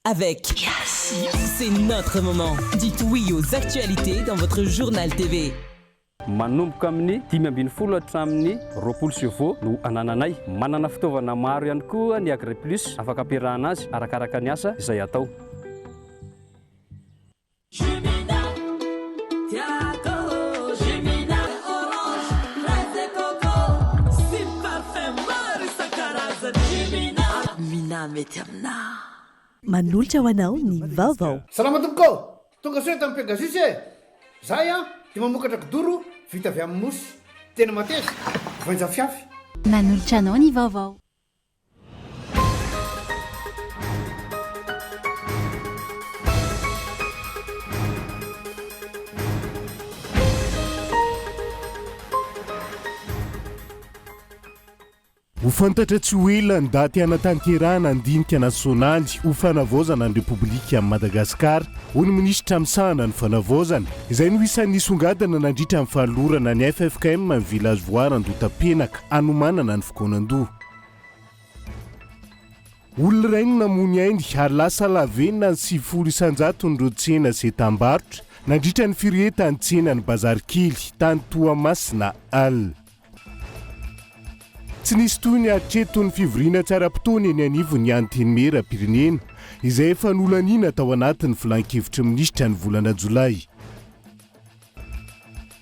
avec. C'est notre moment. Dites oui aux actualités dans votre journal TV. Manomboka amin'ny 10 hatramin'ny 20 no anananay manana fitaovana maro ihany koa ny Agri Plus afaka ampiarahana azy arakaraka ny asa izay atao. Manolotra ho anao ny vaovao. Salama tompoko, tonga soa tamin'ny Pegasus e. Zahay dia mamokatra kidoro vita avy amin'ny mosy. Tena mateza, voanja fiafy. Manolotra anao ny vaovao. Ho fantatra tsy ho ela ny daty hanatanterahana andinika nasionaly ho fanavaozana ny Repoblika Madagasikara ho ny minisitra misahana ny fanavaozana izay no isan'ny nisongadina nandritra amin'ny fanolorana ny FFKM amin'ny village voire Andotapenaka anomanana ny fokonan-doha. Olona iray no namony ainy ary lasa lavenina ny 700 isanjaton'ireo tsena izay tambarotra nandritra ny firehetany tsenany Bazarikely tany Toamasina Al. Tsy nisy toy ny hatreto ny fivoriana tsara-potoana eny anivon'ny anteny mera-pirenena izay efa nolanina tao anatin'ny filan-kevitra minisitra ny volana Jolay.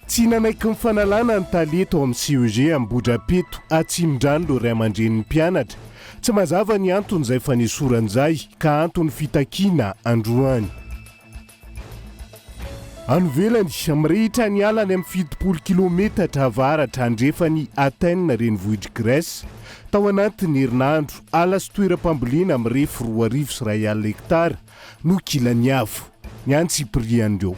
Tsy nanaiky ny fanalana ny talenta ao amin'ny CEG Ambohidrapeto Atsimondrano ireo ray aman-dren'ny mpianatra. Tsy mazava ny antony izay fa nisoran'izay ka antony fitakiana androany. Anovelany mirehitra ny alany amin'ny 70 kilometatra avaratra andrefany Athènes renivohitra Grèce tao anatin'ny herinandro alasy toeram-pambolena amin'ny refy 2,1 hektara no kilany avo ny Antsipriandreo.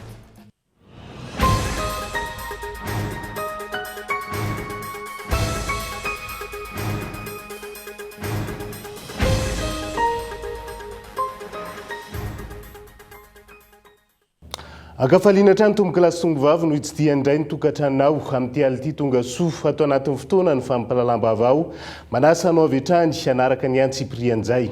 Akafaliana trano tomboky lasy tongovavy no hitsidiany indray ny tokantranonao amin'ny ality tonga soa atao anatin'ny fotoana ny fampalalam-bavao manasa anao avy hatrany hanaraka ny Antsiprian'izay.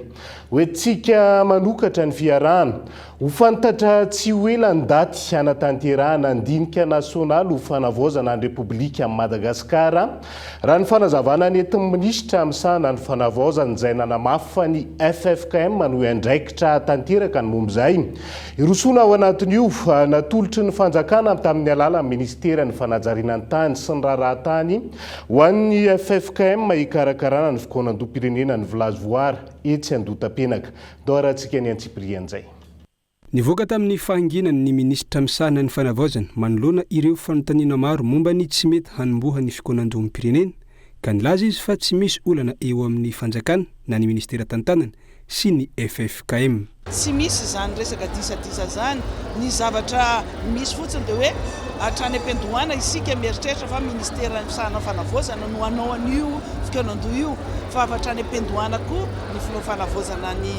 Hoentsika manokatra ny fiarahana ho fantatra tsy ho ela ny daty hanatanterahana andinika nasionaly ho fanavaozana ny Repoblika Madagasikara raha ny fanazavana ny entin'ny minisitra misahana ny fanavaozana izay nanamafy fa ny FFKM no andraikitra tanteraka ny mombizay. Irosona ao anatin'io natolotry ny fanjakana tamin'ny alalan'ny ministera ny fanajariana ny tany sy ny rahatany ho an'ny FFKM hikarakarana ny fokonan-doha-pirenena ny village voire etsy Andotapenaka. Dorantsika ny Antsiprian'izay. Nivoaka tamin'ny fahanginany ny ministra misahana ny fanavaozana manoloana ireo fanontaniana maro momba ny tsy mety hanomboha ny fikonan-dohan'ny pirenena ka nilaza izy fa tsy misy olana eo amin'ny fanjakana na ny ministera tantanana sy ny FFKM. Tsy misy izany resaka disadisa zany, ny zavatra misy fotsiny dia hoe hatrany am-piandohana isika mieritreritra fa ministera misahana fanavaozana no hanao an'io fikonan-doha io fa hatrany am-piandohana koa ny fanavaozana ny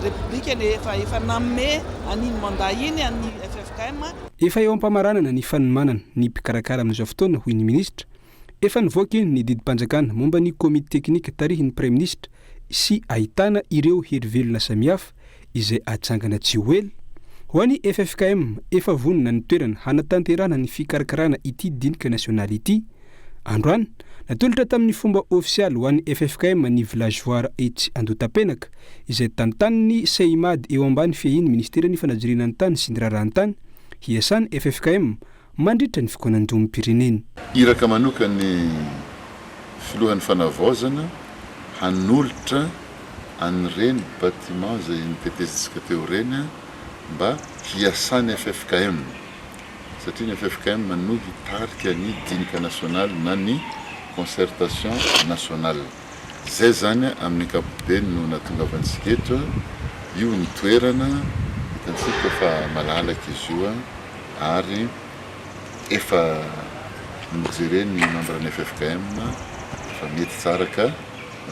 Repoblika efa nanome an'iny mandat iny an'ny FFKM. Efa eo am-pamaranana ny fanomanana ny mpikarakara amin'izao fotoana hoy ny ministra. Efa nivoaka iny ny didim-panjakana momba ny komite teknika tarihin'ny Premier Ministre sy ahitana ireo herivelona samihafa izay atsangana tsy ho ela. Ho an'ny FFKM efa vonona ny toerana hanatanterahana ny fikarakarana ity dinika nasionaly ity. Androany natolotra tamin'ny fomba ofisialy ho an'ny FFKM ny village voire etsy Andotapenaka izay tantaniny Seimady eo ambany fehiny ministeran'ny fanajariana ny tany sy ny raharahantany hiasany FFKM mandritra ny fikonan-dohan'ny pirenena. Iraka manokany filohan'ny fanavaozana hanolotra an'ireny bâtiment izay nitetezitsika teo ireny mba hiasany FFKM satria ny FFKM no hitarika ny dinika nasionaly na ny concertation nationale. Zay zany amin'ny ankapobeny no nahatongavantsika eto io ny toerana hitantsika fa malalaka izy io ary efa nijereny ny membre-ny FFKM fa mety tsara ka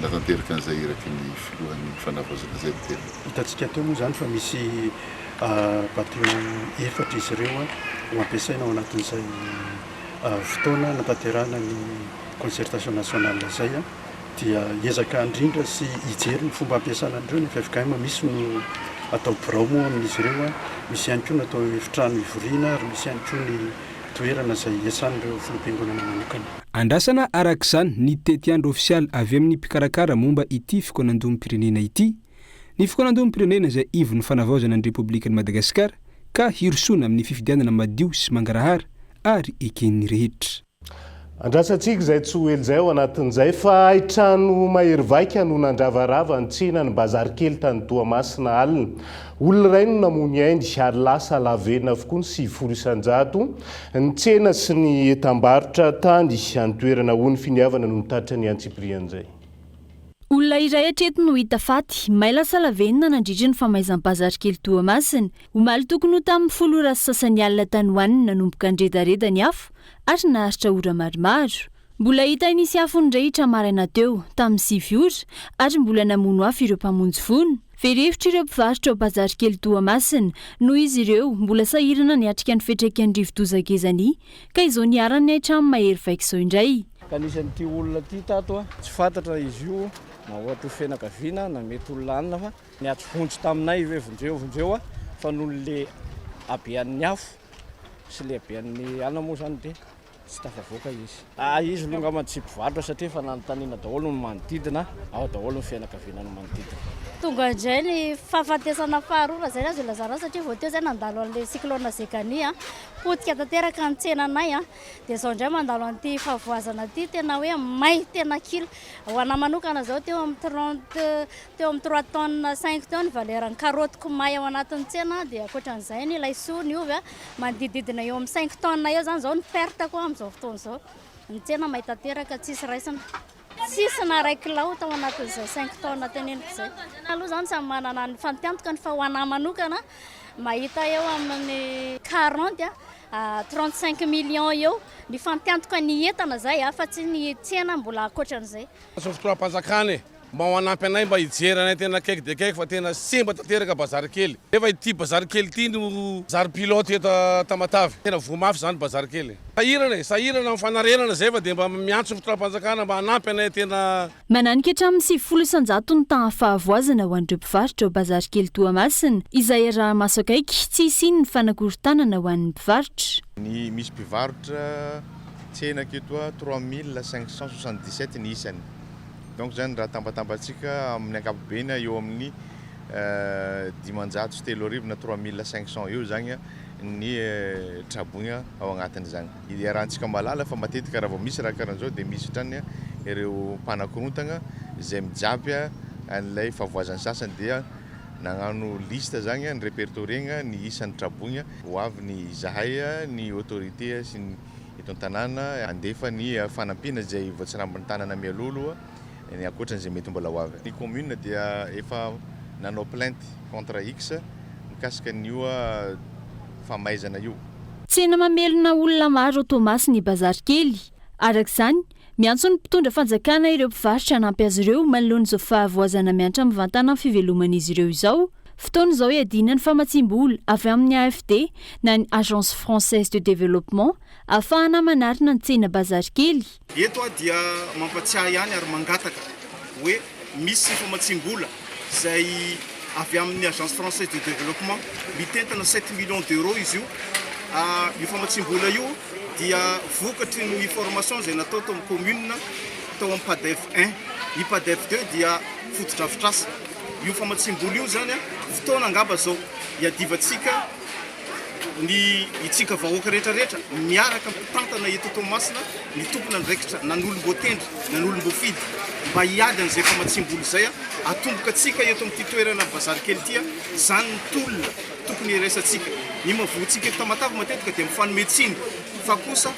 natanteraka an'izay iraky ny filohan'ny fanavaozana zay tena. Hitantsika teo moa zany fa misy bâtiment efatra izy ireo ho ampiasaina ao anatin'izay fotoana natanterahana ny concertation nationale zay dia hiezaka indrindra sy hijery ny fomba ampiasana andreo ny FFKM misy no atao bramo amin'izy ireo a misy ihany koa natao efitrano ivoriana ary misy ihany koa ny toerana izay iasan'ireo filompiangonana manokana. Andrasana arak'izany ny tetiandro ofisialy avy amin'ny mpikarakara momba ity fikonan-doham-pirenena ity, ny fikonan-doham-pirenena izay ivon'ny fanavaozana ny Repoblikan'i Madagasikara ka hirosoana amin'ny fifidianana madio sy mangarahara ary eken'ny rehetra. Andrasantsika izay tsy ho ely izay ao anatin'izay fa trano mahery vaika no nandravarava ny tsena ny bazary kely tany Toamasina alina. Olona iray no namony ainy ary lasa lavenina avokoa ny 700 isan-jato ny tsena sy ny etam-barotra tany any toerana ho ny finiavana no nitatitra ny Antsiprian'izay. Olona iray hatreto no hita faty, maila salavenina nandritra ny famaizam-bazary kely Toamasina. Omaly tokony ho tamin'ny 10 sasany alina tany hoaniny nanomboka andredαρeda ny afo ary naharitra ora maromaro. Mbola hita inisy afo ny rehetra maraina teo tamin'ny 7 ora ary mbola namono afo ireo mpamonjy fony. Verhevitra ireo mpivarotra ao bazary kely Toamasina noho izy ireo mbola sahirana niatrika ny fetraikany rivo-dozagezany ka izao niarany hatrany mahery vaika izao indray. Kanisan'ity olona ity tato tsy fantatra izy io na ohatra fianakaviana na mety olona anina fa niatry fontsy taminay hoe vondreo fa noho le abean'ny afo sy le abean'ny alina moa zany dia tsy tafavoaka izy. Izy longama tsy mpivarotra satria fa nanontaniana daholo no manodidina, ao daholo ny fianakaviana no manodidina. Tonga indray ny fahafatesana faharoa zay azo ilazana satria vao teo zay nandalo an'ilay cyclone Zekany potika tanteraka ny tsenanay dia izao indray mandalo an'ity fahavoazana ity tena hoe may tena kila. Ho ana manokana zao teo amin'ny 3 tonnes 5 tonnes valeran'ny karottiko may ao anatin'ny tsena dia ankoatran'izay ny laisoa ny ovy manodididina eo amin'ny 5 tonnes eo zany zao ny perte ko amin'izao fotoana izao. Ny tsena may tanteraka tsisy raisina. Sisina raiky lao tao anatin'izay 5 tonnes teneniko izay. Aloha zany samy manana ny fantiantoka ny fa ho ana manokana mahita eo amin'ny 40 35 millions eo ny fantiantoka ny entana zay fa tsy ny tsena mbola ankoatran'izay. Sofotoram-panjakana mba ho anampy anay mba hijery anay tena kaiky dia kaiky fa tena semba tanteraka bazary kely. Efa ity bazary kely ity no bazary pilote eto Tamatavy. Tena vomafy zany bazary kely. Sahirana mifanarenana zay fa dia mba miantso fotoram-panjakana mba hanampy anay tena. Mananika hatramin'ny 700 isan-jato ny tany fahavoazana ho an'ireo mpivarotra ao bazary kely Toamasina izay raha maso akaiky tsy isiny ny fanakorontanana ho an'ny mpivarotra. Ny misy mpivarotra tsena aketo 3577 ny isany. Donc zany raha tambatambatsika amin'ny ankapobeny eo amin'ny 500 sy 3 na 3500 eo zany ny trabogna ao agnatiny zany. Iarahantsika malala fa matetika raha vao misy raha karahan'izao dia misy trany ireo mpanakorontana izay mijapy an'ilay fahavoazany sasany dia nagnano lista zany ny répertoriena ny isan'ny trabogna ho avy ny zahay ny autorité sy ny eto an-tanàna andefa ny fanampiana izay voatsirambin'ny tanàna mialolo ny ankoatran'izay mety mbola ho avy. Ny commune dia efa nanao plainte contre X mikasika n'io famaizana io. Tsena mamelona olona maro Toamasina ny bazary kely. Arak'izany miantso ny mpitondra fanjakana ireo mpivarotra hanampy azy ireo manoloana izao fahavoazana miantra mivantana amin'ny fiveloman'izy ireo izao. Fotoana izao iadina ny famatsim-bola avy amin'ny AFD na ny Agence Française de Développement ahafahana manarina ny tsena bazary kely. Eto dia mampatsiahy ihany ary mangataka hoe misy famatsim-bola izay avy amin'ny Agence Française de Développement mitentana 7 millions d'euros izy io. Io famatsim-bola io dia vokatry ny formation izay natao tao amin'ny commune tao amin'ny PADEF 1. Ny PADEF 2 dia fotodrafitrasa. Io famatsim-bola io zany fotoana angamba zao iadivantsika ny itsika vahoaka rehetrarehetra miaraka tantana eto Toamasina ny tompona ndraikitra na n'olom-boatendry na n'olom-boafidy mba hiady an'izay famatsim-bola izay atomboka atsika eto amin'ity toerana bazary kely ity zany ny tolona tokony iraisantsika. Ny mavoantsika eto Tamatavy matetika dia mifanometsiny fa kosa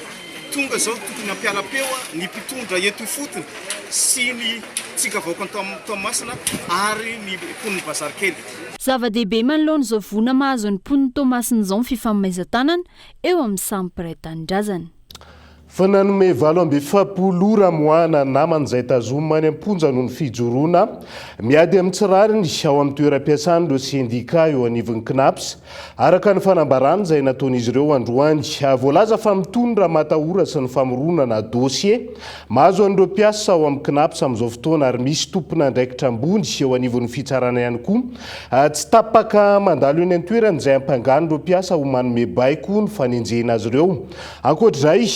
tonga zao tokony ampiala-peo ny mpitondra eto fotony sy ny tsika vahoaka Toamasina ary ny mponiny bazary kely. Zava-dehibe manoloana izao vona mahazo ny mponiny Toamasina izao ny fifamaiza-tanana eo amin'ny samy mpiray tanindrazana. fa nanome 7 ramoana namany izay tazomany amponja noho ny fijoroana miady amin'ny tsirariny ao amin'ny toeram-piasany ireo sindika eo anivon'ny CNAPS araka ny fanambarana izay nataon'izy ireo androany. Voalaza fa mitony raha matahora sy ny famoronana dossier mahazo an'ireo mpiasa ao amin'ny CNAPS amin'izao fotoana ary misy tompona andraikitra ambony eo anivon'ny fitsarana ihany koa. Tsy tapaka mandalo eny an-toerana izay ampangano ireo mpiasa ho manome baiko ny fanenjehana azy ireo. Ankoatr'izay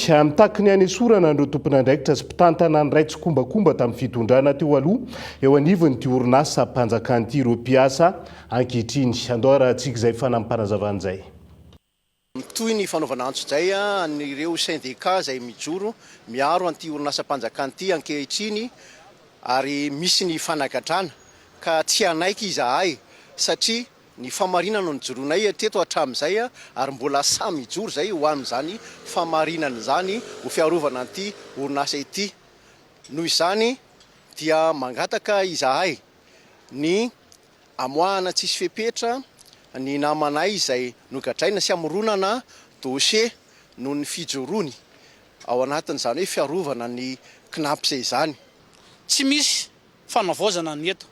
takiny any esorana andreo tompona andraikitra sy mpitantana ny raitsy kombakomba tamin'ny fitondrana teo aloha eo anivony ty orinasa mpanjakan'ity ireo mpiasa ankehitriny. Andao rahantsika izay fanampanazavana izay. Toy ny fanaovana antso izay an'ireo syndika izay mijoro miaro an'ity orinasa mpanjakan'ity ankehitriny ary misy ny fanagadrana ka tsy anaiky izahay satria ny famarinana ny joronay teto hatramin'izay ary mbola samy mijoro zay ho amin'izany famarinana izany ho fiarovana an'ity orinasa ity. Noho izany dia mangataka izahay ny amoahana tsisy fepetra ny namanay izay nogadraina sy amoronana dossier noho ny fijorony ao anatin'izany hoe fiarovana ny CNAPS izany. Tsy misy fanavaozana ny eto.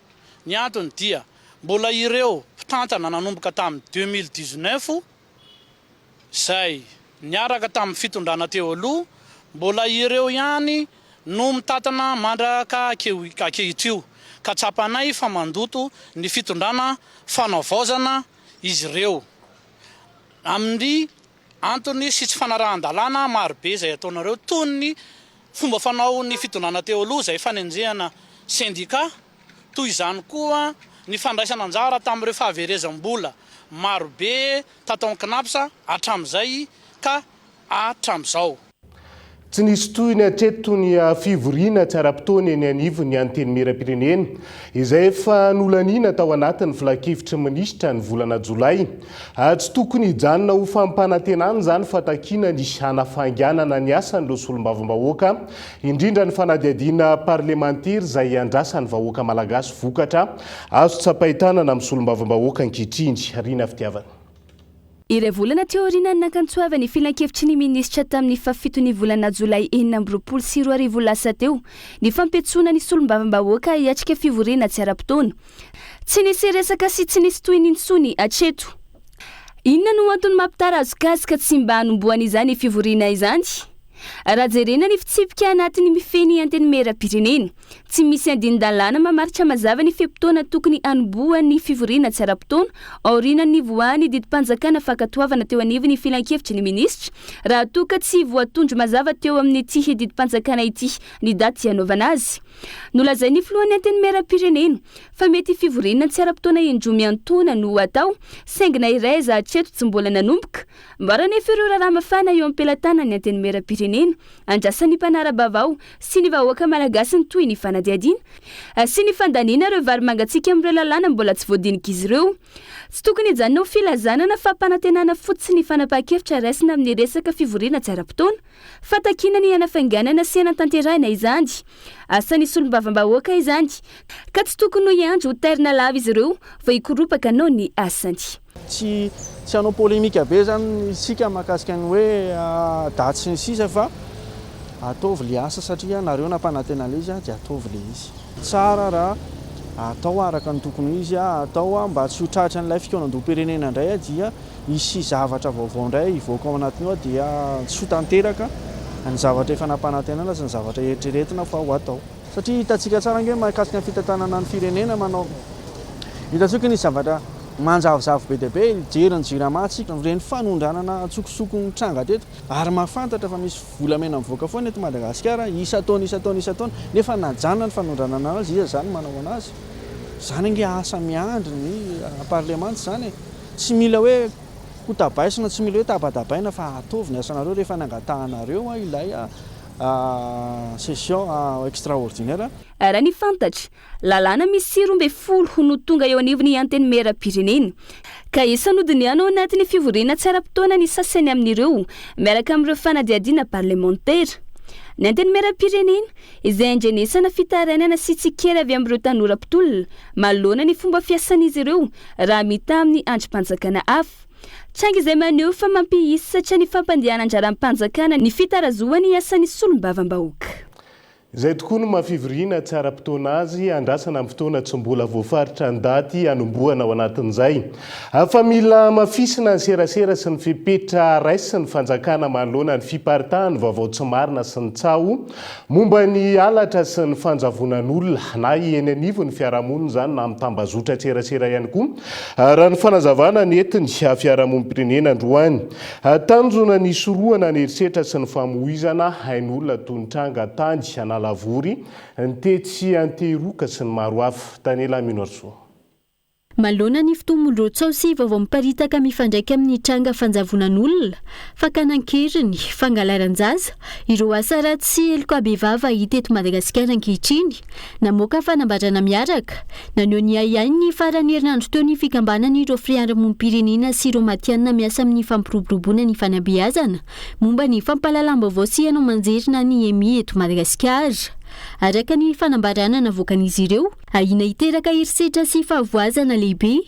Ny antony dia mbola ireo mpitantana nanomboka tamin'ny 2019 izay niaraka tamin'ny fitondrana teo aloha mbola ireo ihany no mitantana mandraka akehitrio ka tsapanay fa mandoto ny fitondrana fanavaozana izy ireo amin'ny antony sy tsy fanarahan-dalàna marobe izay ataonareo toy ny fomba fanao ny fitondrana teo aloha izay fanenjehana syndika toy izany koa ny fandraisana anjara tamin'ireo fahaverezam-bola marobe tatao CNAPS hatramin'izay ka hatramin'izao. Tsy nisy toy ny hatreto ny fivoriana tsy ara-potoana eny anivony anteny mera-pirenena izay efa nolaniana tao anatin'ny filakevitra minisitra ny volana Jolay. Tsy tokony hijanona ho fampanantenana izany fa takiana ny hanafainganana ny asan'ireo solombavambahoaka indrindra ny fanadihadiana parlementaire izay andrasan'ny vahoaka malagasy vokatra azo tsapahitana amin'ny solombavambahoaka ankehitriny. Riana fitiavana. Iray volana teo aoriana nankantsoava ny filan-kevitry ny minisitra tamin'ny fafitony volana Jolay 2024 lasa teo ny fampetsona ny solombavambahoaka hiatrika fivoriana tsy ara-potoana. Tsy nisy resaka sy tsy nisy toy nintsony hatreto. Inona no antony mampitara azo kasika tsy mba hanomboana izany fivoriana izany? Raha jerena ny fitsipika anatin'ny mifeny anteny mera-pirenena, tsy misy andinin-dalàna mamaritra mazava ny fepotona tokony hanomboan'ny fivoriana tsy ara-potoana aoriana ny voany didim-panjakana fankatoavana teo anivony filan-kevitry ny minisitra raha toka tsy voatondro mazava teo amin'ny ity didim-panjakana ity ny daty hanaovana azy. Nolazay ny filohan'ny anteny mera-pirenena fa mety fivoriana tsy ara-potoana indromy antona no atao saingina iray za hatreto tsy mbola nanomboka mbarana ireo raharaha mafana eo am-pelatana ny anteny mera-pirenena andrasan'ny mpanara-bavao sy ny vahoaka malagasy ny toy ny fanadihadiana sy ny fandaniana ireo vary mangatsika amin'ireo lalàna mbola tsy voadinika izy ireo. Tsy tokony hijanona ho filazanana fa mpanantenana fotsiny ny fanapahan-kevitra raisina amin'ny resaka fivoriana tsy ara-potoana fa takiana ny hanafainganana sy hanatanterahina izany. Asan'ny solombavambahoaka izany ka tsy tokony ho iandro ho tairina lava izy ireo fa hikoropaka anao ny asany. Tsy hanao polémika be zany isika mahakasika ny hoe daty sy ny sisa fa ataovy le asa satria nareo nampanantenana izy dia ataovy le izy tsara raha atao araka ny tokony izy atao mba tsy ho tratra n'ilay fikaonan-doam-pirenena indray dia isy zavatra vaovao indray hivoaka ao anatiny ao dia tsy ho tanteraka ny zavatra efa nampanantenana sy ny zavatra eritreretina fa ho atao satria hitantsika tsara hoe mahakasika ny fitantanana ny firenena manao hitantsika ny zavatra manjavozavo be dia be jeriny jiramatsika reny fanondranana tsokosoko ny tranga teto ary mahafantatra fa misy volamena mivoaka foana eto Madagasikara isa-taona nefa najanona ny fanondranana azy iza zany manao anazy zany ange asa miandry ny parlemanta zany tsy mila hoe kotabaisina tsy mila hoe tabatabaina fa ataovy ny asanareo rehefa nangatahanareo ilay session extraordinaire. Raha ny fantatra lalàna misy 12 ho no tonga eo anivony anteny mera-pirenena ka isanodiny ano anatin'ny fivoriana tsy ara-potoana ny sasany amin'ireo miaraka amin'ireo fanadihadiana parlementaire. Ny anteny mera-pirenena izay andrenesana fitarainana sy tsikera avy amin'ireo tanora-pitolona manoloana ny fomba fiasan'izy ireo raha mita amin'ny andrim-panjakana hafa. Tsangy izay maneho fa mampihisy satria ny fampandehanana anjara-mpanjakana ny fitarazoany asan'ny solombavam-bahoaka. Izay tokoa no mahafivoriana tsara mpitona azy andrasana amin'ny fotoana tsy mbola voafaritra andaty anombohana ao anatin'izay. Fa mila mafisina ny serasera sy ny fipetra raisy ny fanjakana manoloana ny fiparitahany vaovao tsy marina sy ny tsaho momba ny alatra sy ny fanjavonan'olona na eny anivo ny fiarahamonina izany na mitambazotra serasera ihany koa. Raha ny fanazavana ny entiny fiarahamonim-pirenena androany. Tanjona ny sorohana ny herisetra sy ny famoizana hain'olona tonitranga tany lavory ntetsy anteroka sy ny maro hafa. Tanela Minorso. Malona ny fotoam-mondrotsao sy vaovao miparitaka mifandraika amin'ny tranga fanjavonan'olona, fakanan-keriny, fangalaran-jaza, ireo asa ratsy sy heliko-abevava hita eto Madagasikara ankehitriny, namoaka fanambarana miaraka, naneho ny aiainy ny farany herinandro teo ny fikambanana ireo fiarahamonim-pirenena sy ireo matianina miasa amin'ny fampiroboroboana ny fanabeazana, momba ny fampahalalam-baovao sy hanao manjerina ny EMI eto Madagasikara. Araka ny fanambarana navoakan'izy ireo, ahina hiteraka herisetra sy fahavoazana lehibe,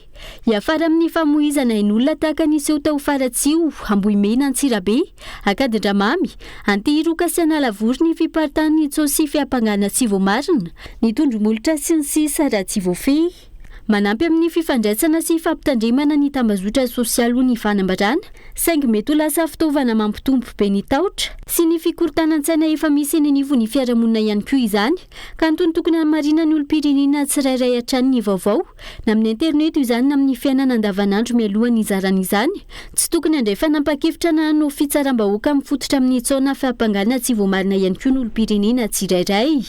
hiafara amin'ny famoizana hain'olona tahaka ny seho tao Faratsio, Ambohimena, Antsirabe, Akadindramamy, Antehiroka sy Analavory ny fiparitahan'ny tsao sy fiampangana tsy voamarina, ny tondromolotra sy ny sisa raha tsy voafehy. Manampy amin'ny fifandraisana sy fampitandremana ny tambazotra sosialy ny fanambarana, saingy mety ho lasa fitaovana mampitombo be ny tahotra sy ny fikorontanan-tsaina efa misy eny anivo ny fiarahamonina ihany koa izany, ka antony tokony hamarina ny olom-pirenena tsirairay hatrany ny vaovao na amin'ny internet izany na amin'ny fiainana andavanandro mialoha ny izarana izany, tsy tokony handray fanapa-kevitra na hanao fitsaram-bahoaka mifototra amin'ny tsaona fahampangana tsy voamarina ihany koa ny olom-pirenena tsirairay.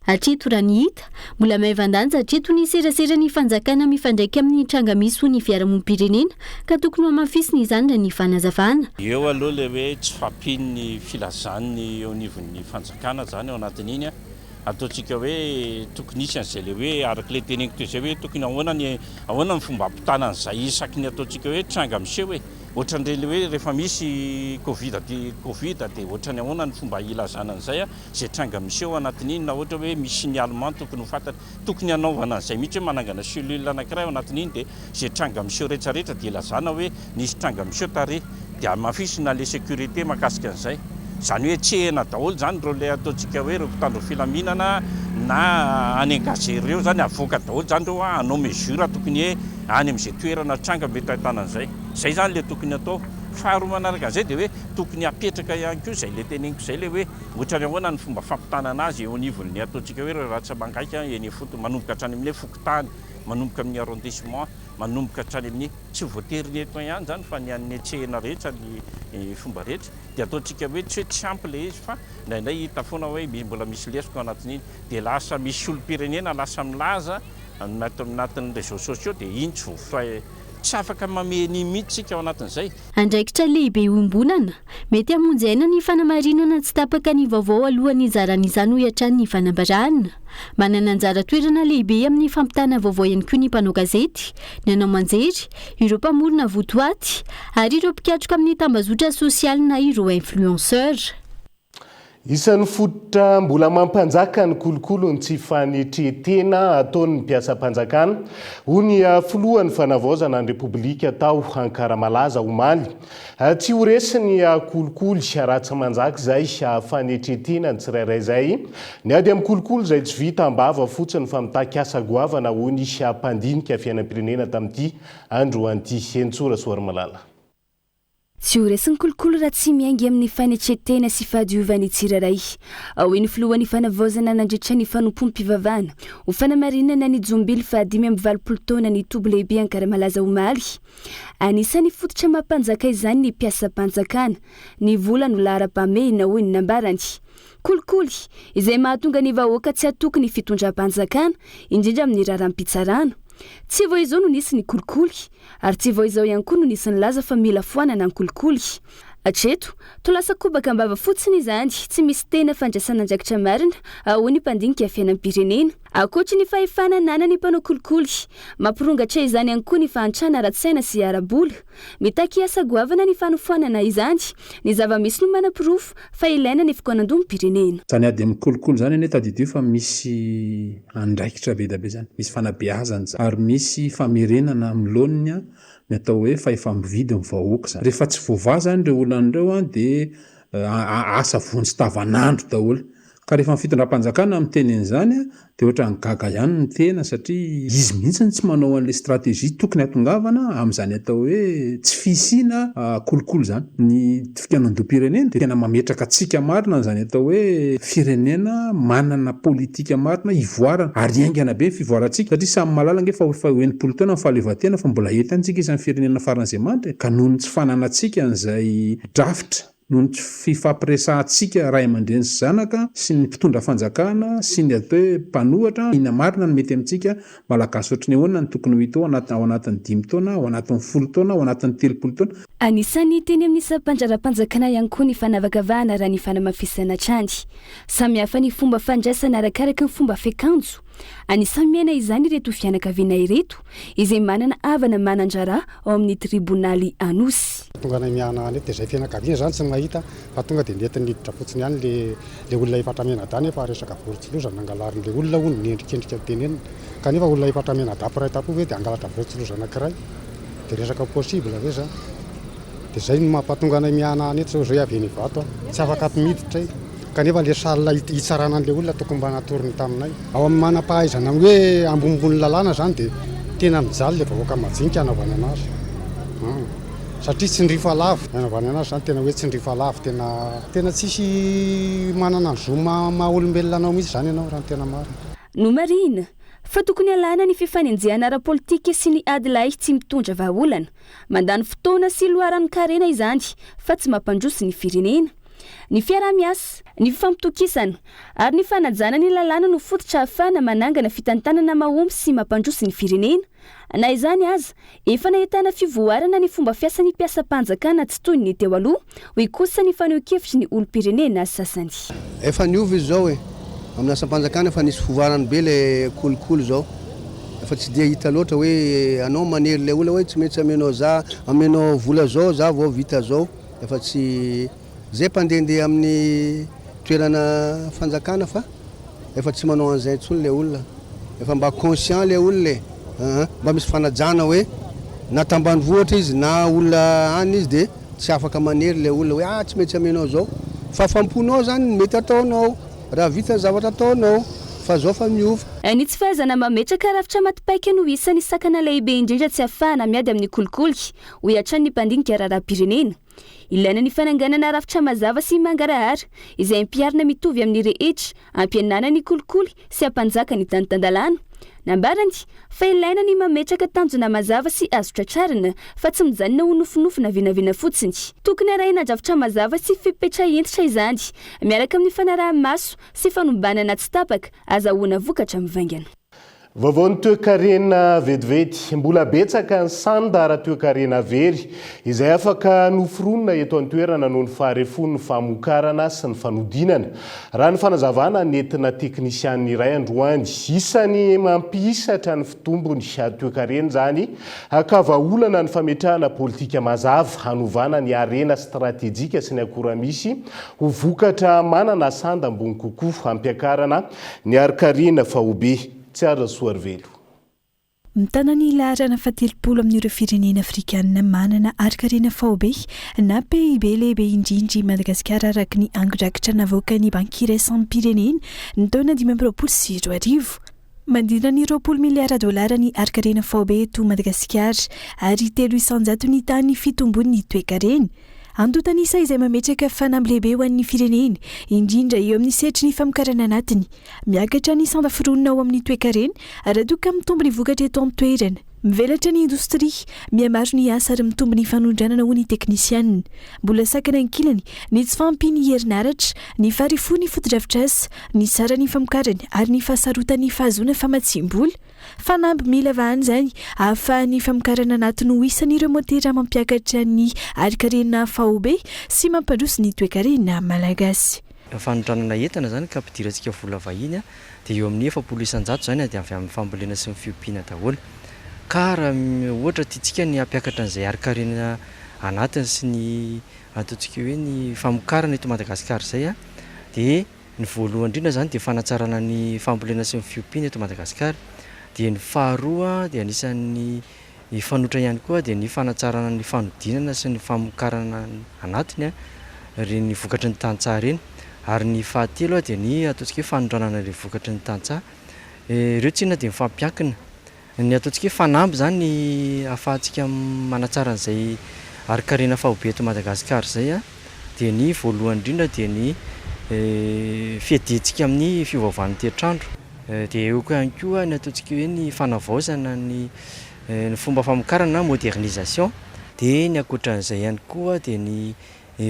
Hatreto raha ny hita, mbola maivandanja hatreto ny serasera ny fanjakana mifandraika amin'ny tranga misy ho ny fiarahamonim-pirenena ka tokony hamafisina izany raha ny fanazavana. Eo aloha le hoe tsy fampiny filazany eo anivon'ny fanjakana zany ao anatin'iny ataontsika hoe tokony isy an'izay le hoe araka le teneniko toy izay hoe tokony ahoana ny fomba hampitana an'izay isaky ny ataontsika hoe tranga miseho hoe ohatran'ireny hoe rehefa misy Covid dia ohatrany ahoana ny fomba ilazana an'izay izay tranga miseho anatin'iny na ohatra hoe misy ny aliment tokony ho fantatra tokony hanaovana an'izay mihitsy hoe manangana cellule anankiray ao anatin'iny dia izay tranga miseho rehetrarehetra dia ilazana hoe nisy tranga miseho tare dia mafisina le sécurité makasika an'izay. Zany hoe tsehina daholo zany reo le ataontsika hoe reo mpitandro filaminana na any engagé reo zany avoaka daholo zany reo hanao mesure tokony hoe any amin'izay toerana tranga mety ahitana an'izay. Zay zany le tokony atao. Faharoa manaraka an'izay dia hoe tokony hapetraka ihany koa izay le teneniko izay le hoe ohatrany ahoana ny fomba fampitana azy eo anivon'ny ataontsika hoe ratsa mangaika eny foto manomboka hatrany amin'ilay fokotany, manomboka amin'ny arrondissement, manomboka hatrany amin'ny tsy voatery ny eto ihany zany fa ny an'ny tsehina rehetra ny fomba rehetra dia ataontsika hoe tsy hoe tsy ampy le izy fa indraindray hita foana hoe mbola misy lesoko anatin'iny dia lasa misy olom-pirenena lasa milaza anatin'ny réseaux sociaux dia iny tsy voafay tsy afaka mameny mihitsika ao anatin'izay. Andraikitra lehibe ombonana, mety hamonjena ny fanamarinana tsy tapaka ny vaovao alohan'ny izaran'izany ho hiatrany ny fanambarana. Manana anjara toerana lehibe amin'ny fampitana vaovao ihany koa ny mpanao gazety, ny anao manjery, ireo mpamorona votoaty, ary ireo mpikatroka amin'ny tambazotra sosialy na ireo influenceur. Isan'ny fototra mbola mampanjaka ny kolokolo ny tsy fanetretena ataon'ny mpiasa-mpanjakana ho ny filohan'ny fanavaozana ny Repoblika tao Ankaramalaza omaly. Tsy ho resy ny kolokolo ratsy manjaka izay fanetretena ny tsirairay izay. Ny ady amin'ny kolokolo izay tsy vita ambava fotsiny fa mitaky-asa goavana ho ny mpandinika fiainam-pirenena tamin'ity andro anty Hentsora Soarimalala. Tsy ho resy ny kolokolo raha tsy miaingy amin'ny fanetretena sy fahadiovany tsirairay. Ao ny filohan'ny fanavaozana nandritra ny fanompom-pivavahana ho fanamarinana ny jombily fa 520 taona ny tobo lehibe Ankaramalaza omaly. Anisan'ny fototra mampanjaka izany ny mpiasa-mpanjakana, ny vola no lahara-pahamehana hoy ny nambarany. Kolikoly izay mahatonga ny vahoaka tsy atokony fitondram-panjakana indrindra amin'ny raharam-pitsarana. Tsy vao izao no nisy ny kolikoly, ary tsy vao izao ihany koa no nisy ny laza fa mila foanana ny kolikoly. Hatreto, tolasa kobaka ambava fotsiny izany, tsy misy tena fandraisana andraikitra marina ho ny mpandinika fiainam-pirenena. Ankoatra ny fahefana nanany mpanao kolikoly, mampirongatra izany ihany koa ny fahantrana ara-tsaina sy ara-bola. Mitaky asa goavana ny fanofoanana izany, ny zava-misy no manam-pirofo fa ilaina ny fikonan-domam-pirenena. Zany ady amin'ny kolikoly zany ane tadidio fa misy andraikitra be da be zany, misy fanabeazana ary misy famerenana amin'ny laoniny ny atao hoe fahefa-mividy ny vahoaka zany. Rehefa tsy voava zany reo olona an'ireo dia asa vonjy tavanandro daholo. Ka rehefa ny fitondram-panjakana amin'ny tenin'izany dia ohatra ny gaga ihany ny tena satria izy mihitsy tsy manao an'ilay stratégie tokony hatongavana amin'izany atao hoe tsy fisiana kolokolo zany. Ny fikanondom-pirenena dia tena mametraka tsika marina n'izany atao hoe firenena manana politika marina ivoarana ary aingana be ny fivoarantsika satria samy malala nge fa enimpolo taona ny fahaleovantena fa mbola eto antsika isan'ny firenena faran'izay manitra ka noho ny tsy fananantsika n'izay drafitra noho ny tsy fifampiresahantsika ray aman-dreny sy zanaka sy ny mpitondra fanjakana sy ny atao hoe mpanohatra ina marina no mety amintsika malagasy ohatrany ahoana ny tokony ho hita ao anatin'ny 5 taona ao anatin'ny 10 taona ao anatin'ny 30 taona. Anisany teny amin'ny sampanjara-panjakana ihany koa ny fanavakavahana raha ny fanamafisana trany. Samy hafa ny fomba fandraisana arakaraka ny fomba fiakanjo. Anisany miaina izany ireto fianakaviana ireto izay manana havana mananjara ao amin'ny tribonaly Anosy. Tonga ny miana any dia izay fianakaviana zany tsy mahita fa tonga dia nety niditra fotsiny ihany le olona efatramena-dany fa resaka voron-tsilozana angalarin'le olona hono niendrikendrika tenenina kanefa olona efatramena-dapo ray tapo ve dia angalatra voron-tsilozana anankiray dia resaka possible ve zany. Dia izay no mampatonga ny miana any eto zay avy eny vato tsy afaka miditra kanefa le salina hitsarana an'le olona tokony mba natoriny taminay ao amin'ny manam-pahaizana hoe ambombony lalàna zany dia tena mijaly le vahoaka majinika anaovany anazy satria tsy ndrifa lavo anaovany anazy zany tena hoe tsy ndrifa lavo tena tsisy manana zo maha-olombelona anao mihitsy zany ianao raha tena marina. No marina fa tokony alana ny fifanenjehana ara-politika sy ny ady lahy tsy mitondra vahaolana mandany fotoana sy loharan'ny karena izany fa tsy mampandroso ny firenena. Ny fiarah-miasa, ny fifampitokisana ary ny fanajana ny lalàna no fototra ahafahana manangana fitantanana mahomby sy mampandroso ny firenena. Na izany aza, efa nahitana fivoarana ny fomba fiasan'ny mpiasam-panjakana tsy toy ny teo aloha, hoy kosa ny faneho-kevitry ny olom-pirenena sasany. Efa niova izy zao amin'ny asam-panjakana efa nisy fivoarana be le kolokolo zao. Efa tsy dia hita loatra hoe anao manery le olona hoe tsy maintsy amenao za, amenao vola zao za vao vita zao. Efa tsy zay mpandehandeha amin'ny toerana fanjakana fa efa tsy manao an'izay intsony le olona. Efa mba conscient le olona mba misy fanajana hoe na tambanivohitra izy na olona any izy dia tsy afaka manery le olona hoe tsy maintsy amenao zao. Fa famponao zany mety ataonao raha vita zavatra ataonao fa zao fa miova. Ny tsy fahaizana mametraka rafitra matipaika no isan'ny sakana lehibe indrindra tsy ahafahana miady amin'ny kolikoly hoy hatrany ny mpandinika raharaha-pirenena. Ilaina ny fananganana rafitra mazava sy mangarahara izay ampiarina mitovy amin'ny rehetra ampianana ny kolikoly sy ampanjaka ny tanitandalàna. Nambarany fa ilaina ny mametraka tanjona mazava sy azo tratrarina fa tsy mijanona ho nofinofina vinavina fotsiny. Tokony arahina drafitra mazava sy fipetra entitra izany miaraka amin'ny fanaraha-maso sy fanombanana tsy tapaka azahoana vokatra mivaingana. Vaovao ny toe-karena vetivety mbola betsaka ny sandara toe-karena very izay afaka noforonina eto an-toerana noho ny faharefon'ny famokarana sy ny fanodinana. Raha ny fanazavana nentina teknisianina iray androany isany mampisatra ny fitombony toe-karena zany hakavaolana ny fametrahana politika mazava hanovana ny arena stratéjika sy ny akora misy ho vokatra manana sanda ambony kokoa ampiakarana ny arikarena fahobe. Mitana ny laharana fatelopolo amin'ireo firenena afrikanina manana arikarena fahobe na PIB lehibe indrindry Madagasikara araka ny angodrakitra navoaka ny banky iraisany pirenena ny taona 2024. Mandrina ny 20 miliara dolara ny arikarena fahobe eto Madagasikara ary 300 ny tany fitombony toe-karena. Andotanisa izay mametraka fanamby lehibe ho an'ny firenena indrindra eo amin'ny setry ny famokarana anatiny. Miakatra ny sanda foronina ao amin'ny toe-karena raha doka mitombo ny vokatra eto an-toerana. Mivelatra ny indostria, mihamaro ny asa ary mitombo ny fanondranana ho ny teknisianina. Mbola sakana ankilany ny tsy fampiny herinaratra, ny farifony fotodrafitrasa, ny sara ny famokarana ary ny fahasarotany fahazoana famatsim-bola. Fanamby mila vahany zany ahafahan'ny famokarana anatiny ho isan'ireo motera mampiakatra ny arikarena fahobe sy mampandroso ny toe-karena malagasy. Fanondranana entana zany ka ampidirantsika vola vahiny dia eo amin'ny 700 zany dia avy amin'ny fambolena sy ny fiompiana daholo. Ka raha ohatra tiantsika ny ampiakatra an'izay arikarena anatiny sy ny ataontsika hoe ny famokarana eto Madagasikara zay dia ny voalohany indrindra zany dia fanatsarana ny fambolena sy ny fiompiana eto Madagasikara. Dia ny faharoa dia anisan'ny fanotra ihany koa dia ny fanatsarana ny fanodinana sy ny famokarana anatiny ry ny vokatry ny tantsaha reny, ary ny fahatelo dia ny ataontsika hoe fanondranana le vokatry ny tantsaha. Ireo tsina dia mifampiankina, ny ataontsika hoe fanamby zany ahafahantsika manatsara an'izay arikarena fahobe eto Madagasikara zay dia ny voalohany indrindra dia ny fiadiantsika amin'ny fiovaovan'ny toetrandro, dia eo koa ihany koa ny ataontsika hoe ny fanavaozana ny fomba famokarana modernisation, dia ny ankoatran'izay ihany koa dia ny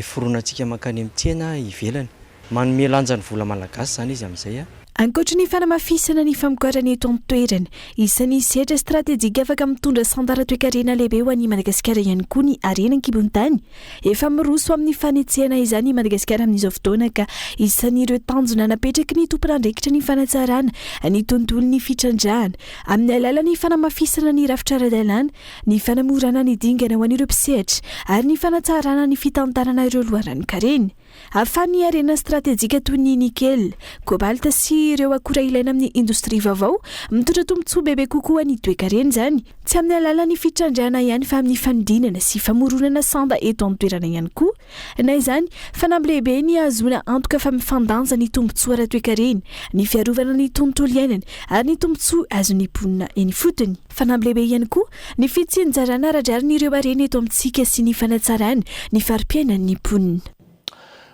foronantsika mankany amin'ny tsena ivelany, manome lanja ny vola malagasy zany izy amin'izay. Ankoatra ny fanamafisana ny famokarana eto an-toerana, isan'ny sehatra stratéjika afaka mitondra sandara toe-karena lehibe ho an'i Madagasikara ihany koa ny arena an-kibon-tany. Efa miroso amin'ny fanetsehana izany i Madagasikara amin'izao fotoana ka isan'ireo tanjona napetraky ny tompon'andraikitra ny fanatsarana ny tontolon'ny fitrandrahana amin'ny alalan'ny fanamafisana ny rafitra ara-dalàna, ny fanamorana ny dingana ho an'ireo mpisehatra ary ny fanatsarana ny fitantarana ireo loharano-karena. Ahafahan'ny arena stratéjika toy ny nikel, kobalta sy ireo akora ilaina amin'ny indostria vaovao mitondra tombotsoa bebe kokoa ny toe-karena zany, tsy amin'ny alalan'ny fitrandrahana ihany fa amin'ny fanodinana sy famoronana sanda eto an-toerana ihany koa. Na izany fanamby lehibe ny ahazoana antoka fa mifandanja ny tombotsoa ara-toe-karena, ny fiarovana ny tontolo iainana ary ny tombotsoa azon'ny mponina eny fotony. Fanamby lehibe ihany koa ny fitsinjarana aradrariny ireo arena eto amintsika sy ny fanatsarana ny farim-piainan'ny mponina.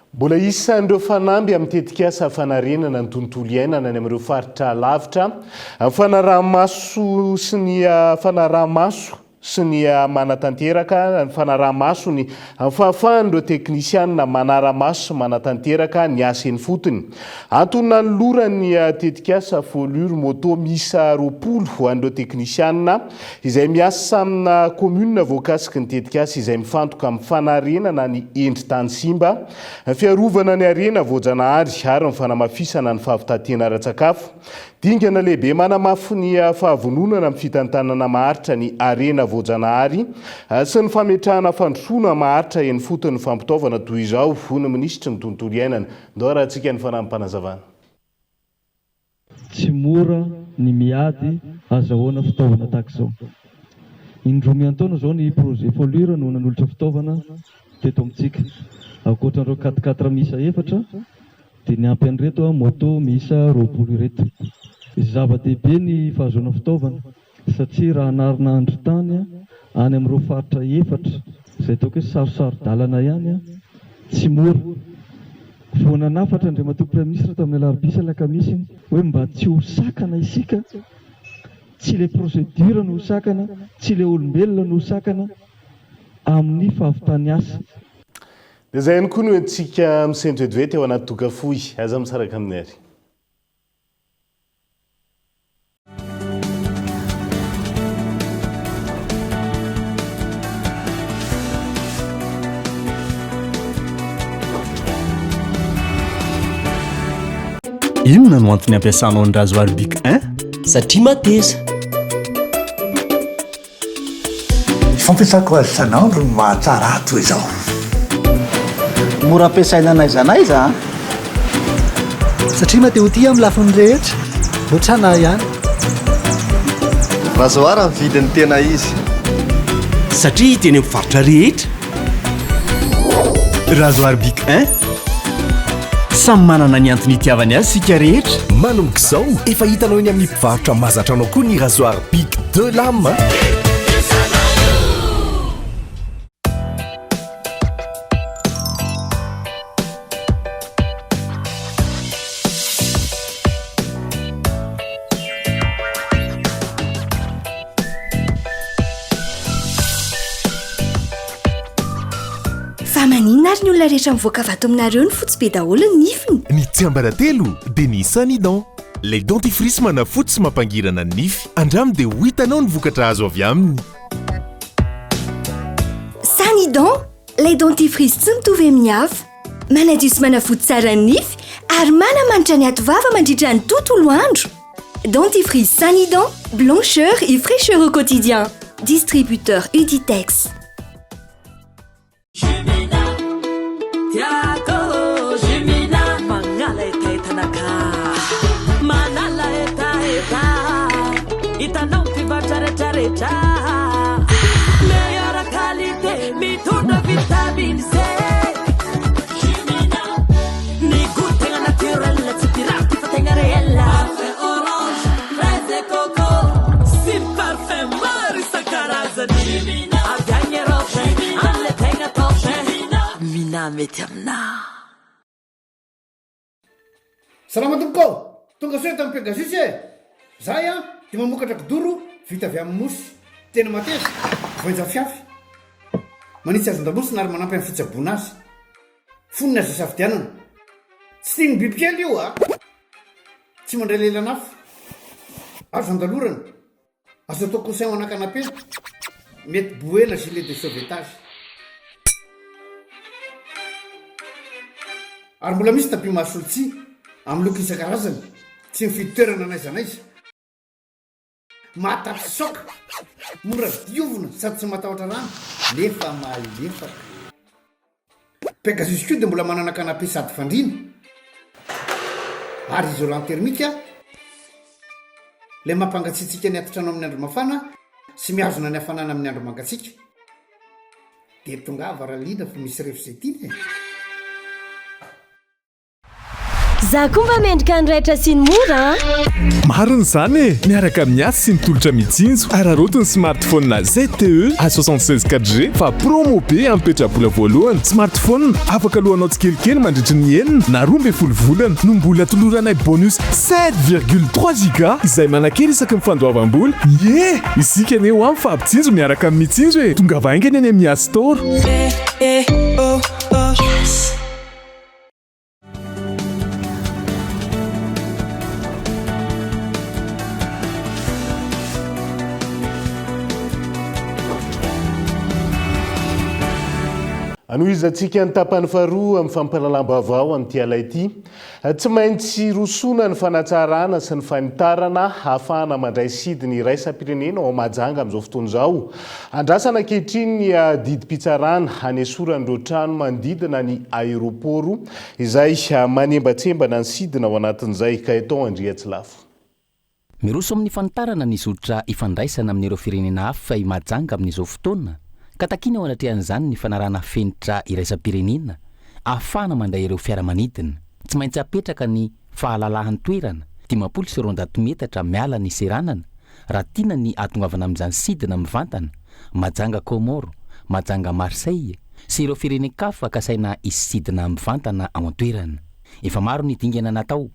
Mbola isan'ireo fanamby amin'ny tetikasa fanarenana ny tontolo iainana ny amin'ireo faritra lavitra, fanaraha-maso sy ny fanaraha-maso sy ny manatanteraka, ny fanaraha-maso ny fahafahan'ireo teknisianina manara-maso sy manatanteraka ny asa eny fotony. Antonina ny lorany tetikasa folure moto misa 20 ho an'ireo teknisianina izay miasa amina komuna voakasiky ny tetikasa izay mifantoka amin'ny fanarenana ny endry tany simba, fiarovana ny arena voajanahary ary ny fanamafisana ny fahavitatiana ara-tsakafo. Dingana lehibe manamafy ny fahavononana amin'ny fitantanana maharitra ny arena voajanahary sy ny fametrahana fandrosoana maharitra eny fotony fampitaovana toy izao ho ny minisitry ny tontolo iainana. Ndao rahantsika ny fanampanazavana. Tsy mora ny miady azahoana fitaovana tahaka izao. Indroa miantaona izao ny projet folure no nanolotra fitaovana teto amintsika. Ankoatran'ireo 4x4 miisa 4 dia ny ampy an'ireto moto miisa 20 ireto. Zava-dehibe ny fahazoana fitaovana satria raha narina andro tany any amin'ireo faritra 4 izay ataoko hoe sarosaro-dalana ihany tsy mora. Voana nafatra Andriamatoa Praiministra tamin'ny alarobia alakamisy hoe mba tsy ho sakana isika, tsy ilay prosedura no ho sakana, tsy ilay olombelona no ho sakana amin'ny fahavitany asa. Dia izay ihany koa no entsika misendredvety ao anaty tokafoy, aza misaraka amin'ny ary. Inona no antony ampiasanao ny rasoir Bic 1? Satria mateza. Fampiasako azy isan'andro no mahatsara toy izao. Mora ampiasaina n'aiza n'aiza satria mateo ty amin'ny lafiny rehetra, ohatrana ihany. Rasoir ny vidiny tena izy. Satria hita eny amin'ny faritra rehetra. Rasoir Bic 1 samy manana ny antony itiavany azy sika rehetra. Manomboka izao efa hitanao eny amin'ny mpivarotra mahazatra anao koa ny rasoir Bic 2 lame. Maninona ary ny olona rehetra mivoaka vato aminareo ny fotsy be daholo ny nifiny? Ny tsiambaratelo dia ny Sanidon. Ilay dentifrice manafotsy sy mampangirana ny nify. Andramo dia ho hitanao ny vokatra azo avy aminy. Sanidon, ilay dentifrice tsy mitovy amin'ny hafa. Manadio sy manafotsy tsara ny nify ary manamanitra ny atovava mandritra ny tontolo andro. Dentifrice Sanidon, blancheur et fraîcheur au quotidien. Distributeur Uditex. Tiako Jimina mangala etaetanaka manala etaeta itanao mpivarotra rehetrarehetra na mety aminah. Salamatomoko tonga soe tamin'ny Pegasus e. Zahay dia mamokatra kidoro vita avy amin'ny mosy tena mateza voenja fiafy manitsy azon-damosina ary manampy amin'ny fitsaboana azy fonina azo safidianana tsy tiany bibikely io tsy mandray lelanafo azo andalorana azo atao conseil anan-kanape mety boela gilet de sauvetage ary mbola misy tapis mahasolotsi amin'ny loko isan-karazany tsy mifidy toerana n'aiza n'aiza mahatatry soka mora diovina sady tsy matahotra rano nefa malefaka. Pegasus koa dia mbola manana kanape sady fandrina ary isolant termika ilay mampangatsiatsika ny atotrano amin'ny andro mafana sy mihazona ny hafanana amin'ny andro mangatsiaka dia tonga varaliana fa misy refzetiny za koa mba mendrika nyraitra sy ny mora mariny izany e miaraka amin'ny asy sy nitolotra mitsinjo ararotiny smartphone ZTE A76 4G fa promo be ampetrabola voalohany smartphone afaka alohanao tsikelikely mandritry ny enina na 12 volana no mbola toloranay bonus 7,3 giga izay manakely isaky mifandoavam-bola isika aneo amin'ny fampitsinjo miaraka amin'ny mitsinjo e tonga vaingany any amin'ny App Store. Anoho izy antsika ny tapany faharoa amin'ny fampalalam-baovao amin'ity alay ity tsy maintsy rosona ny fanatsarana sy ny fanitarana ahafahana mandray sidiny iraisam-pirenena ao Mahajanga amin'izao fotoana izao. Andrasana ankehitriny ny didim-pitsarana hanesorandreo trano manodidina ny aeroporo izay manembatsembana ny sidina ao anatin'izay ka eto Andriatsilafo. Miroso amin'ny fanitarana ny zotra ifandraisana amin'ireo firenena hafa i Mahajanga amin'izao fotoana. Ka takina ao anatrehan'izany ny fanarana fenitra iraisam-pirenena ahafahana mandray ireo fiaramanidina tsy maintsy apetraka ny fahalalahan'ny toerana 520 metatra miala ny seranana raha tiana ny atongavana amin'izany sidina mivantana Mahajanga Komoro, Mahajanga Marseille sy ireo firenen-kafa kasaina isidina mivantana ao an-toerana. Efa maro ny dingana natao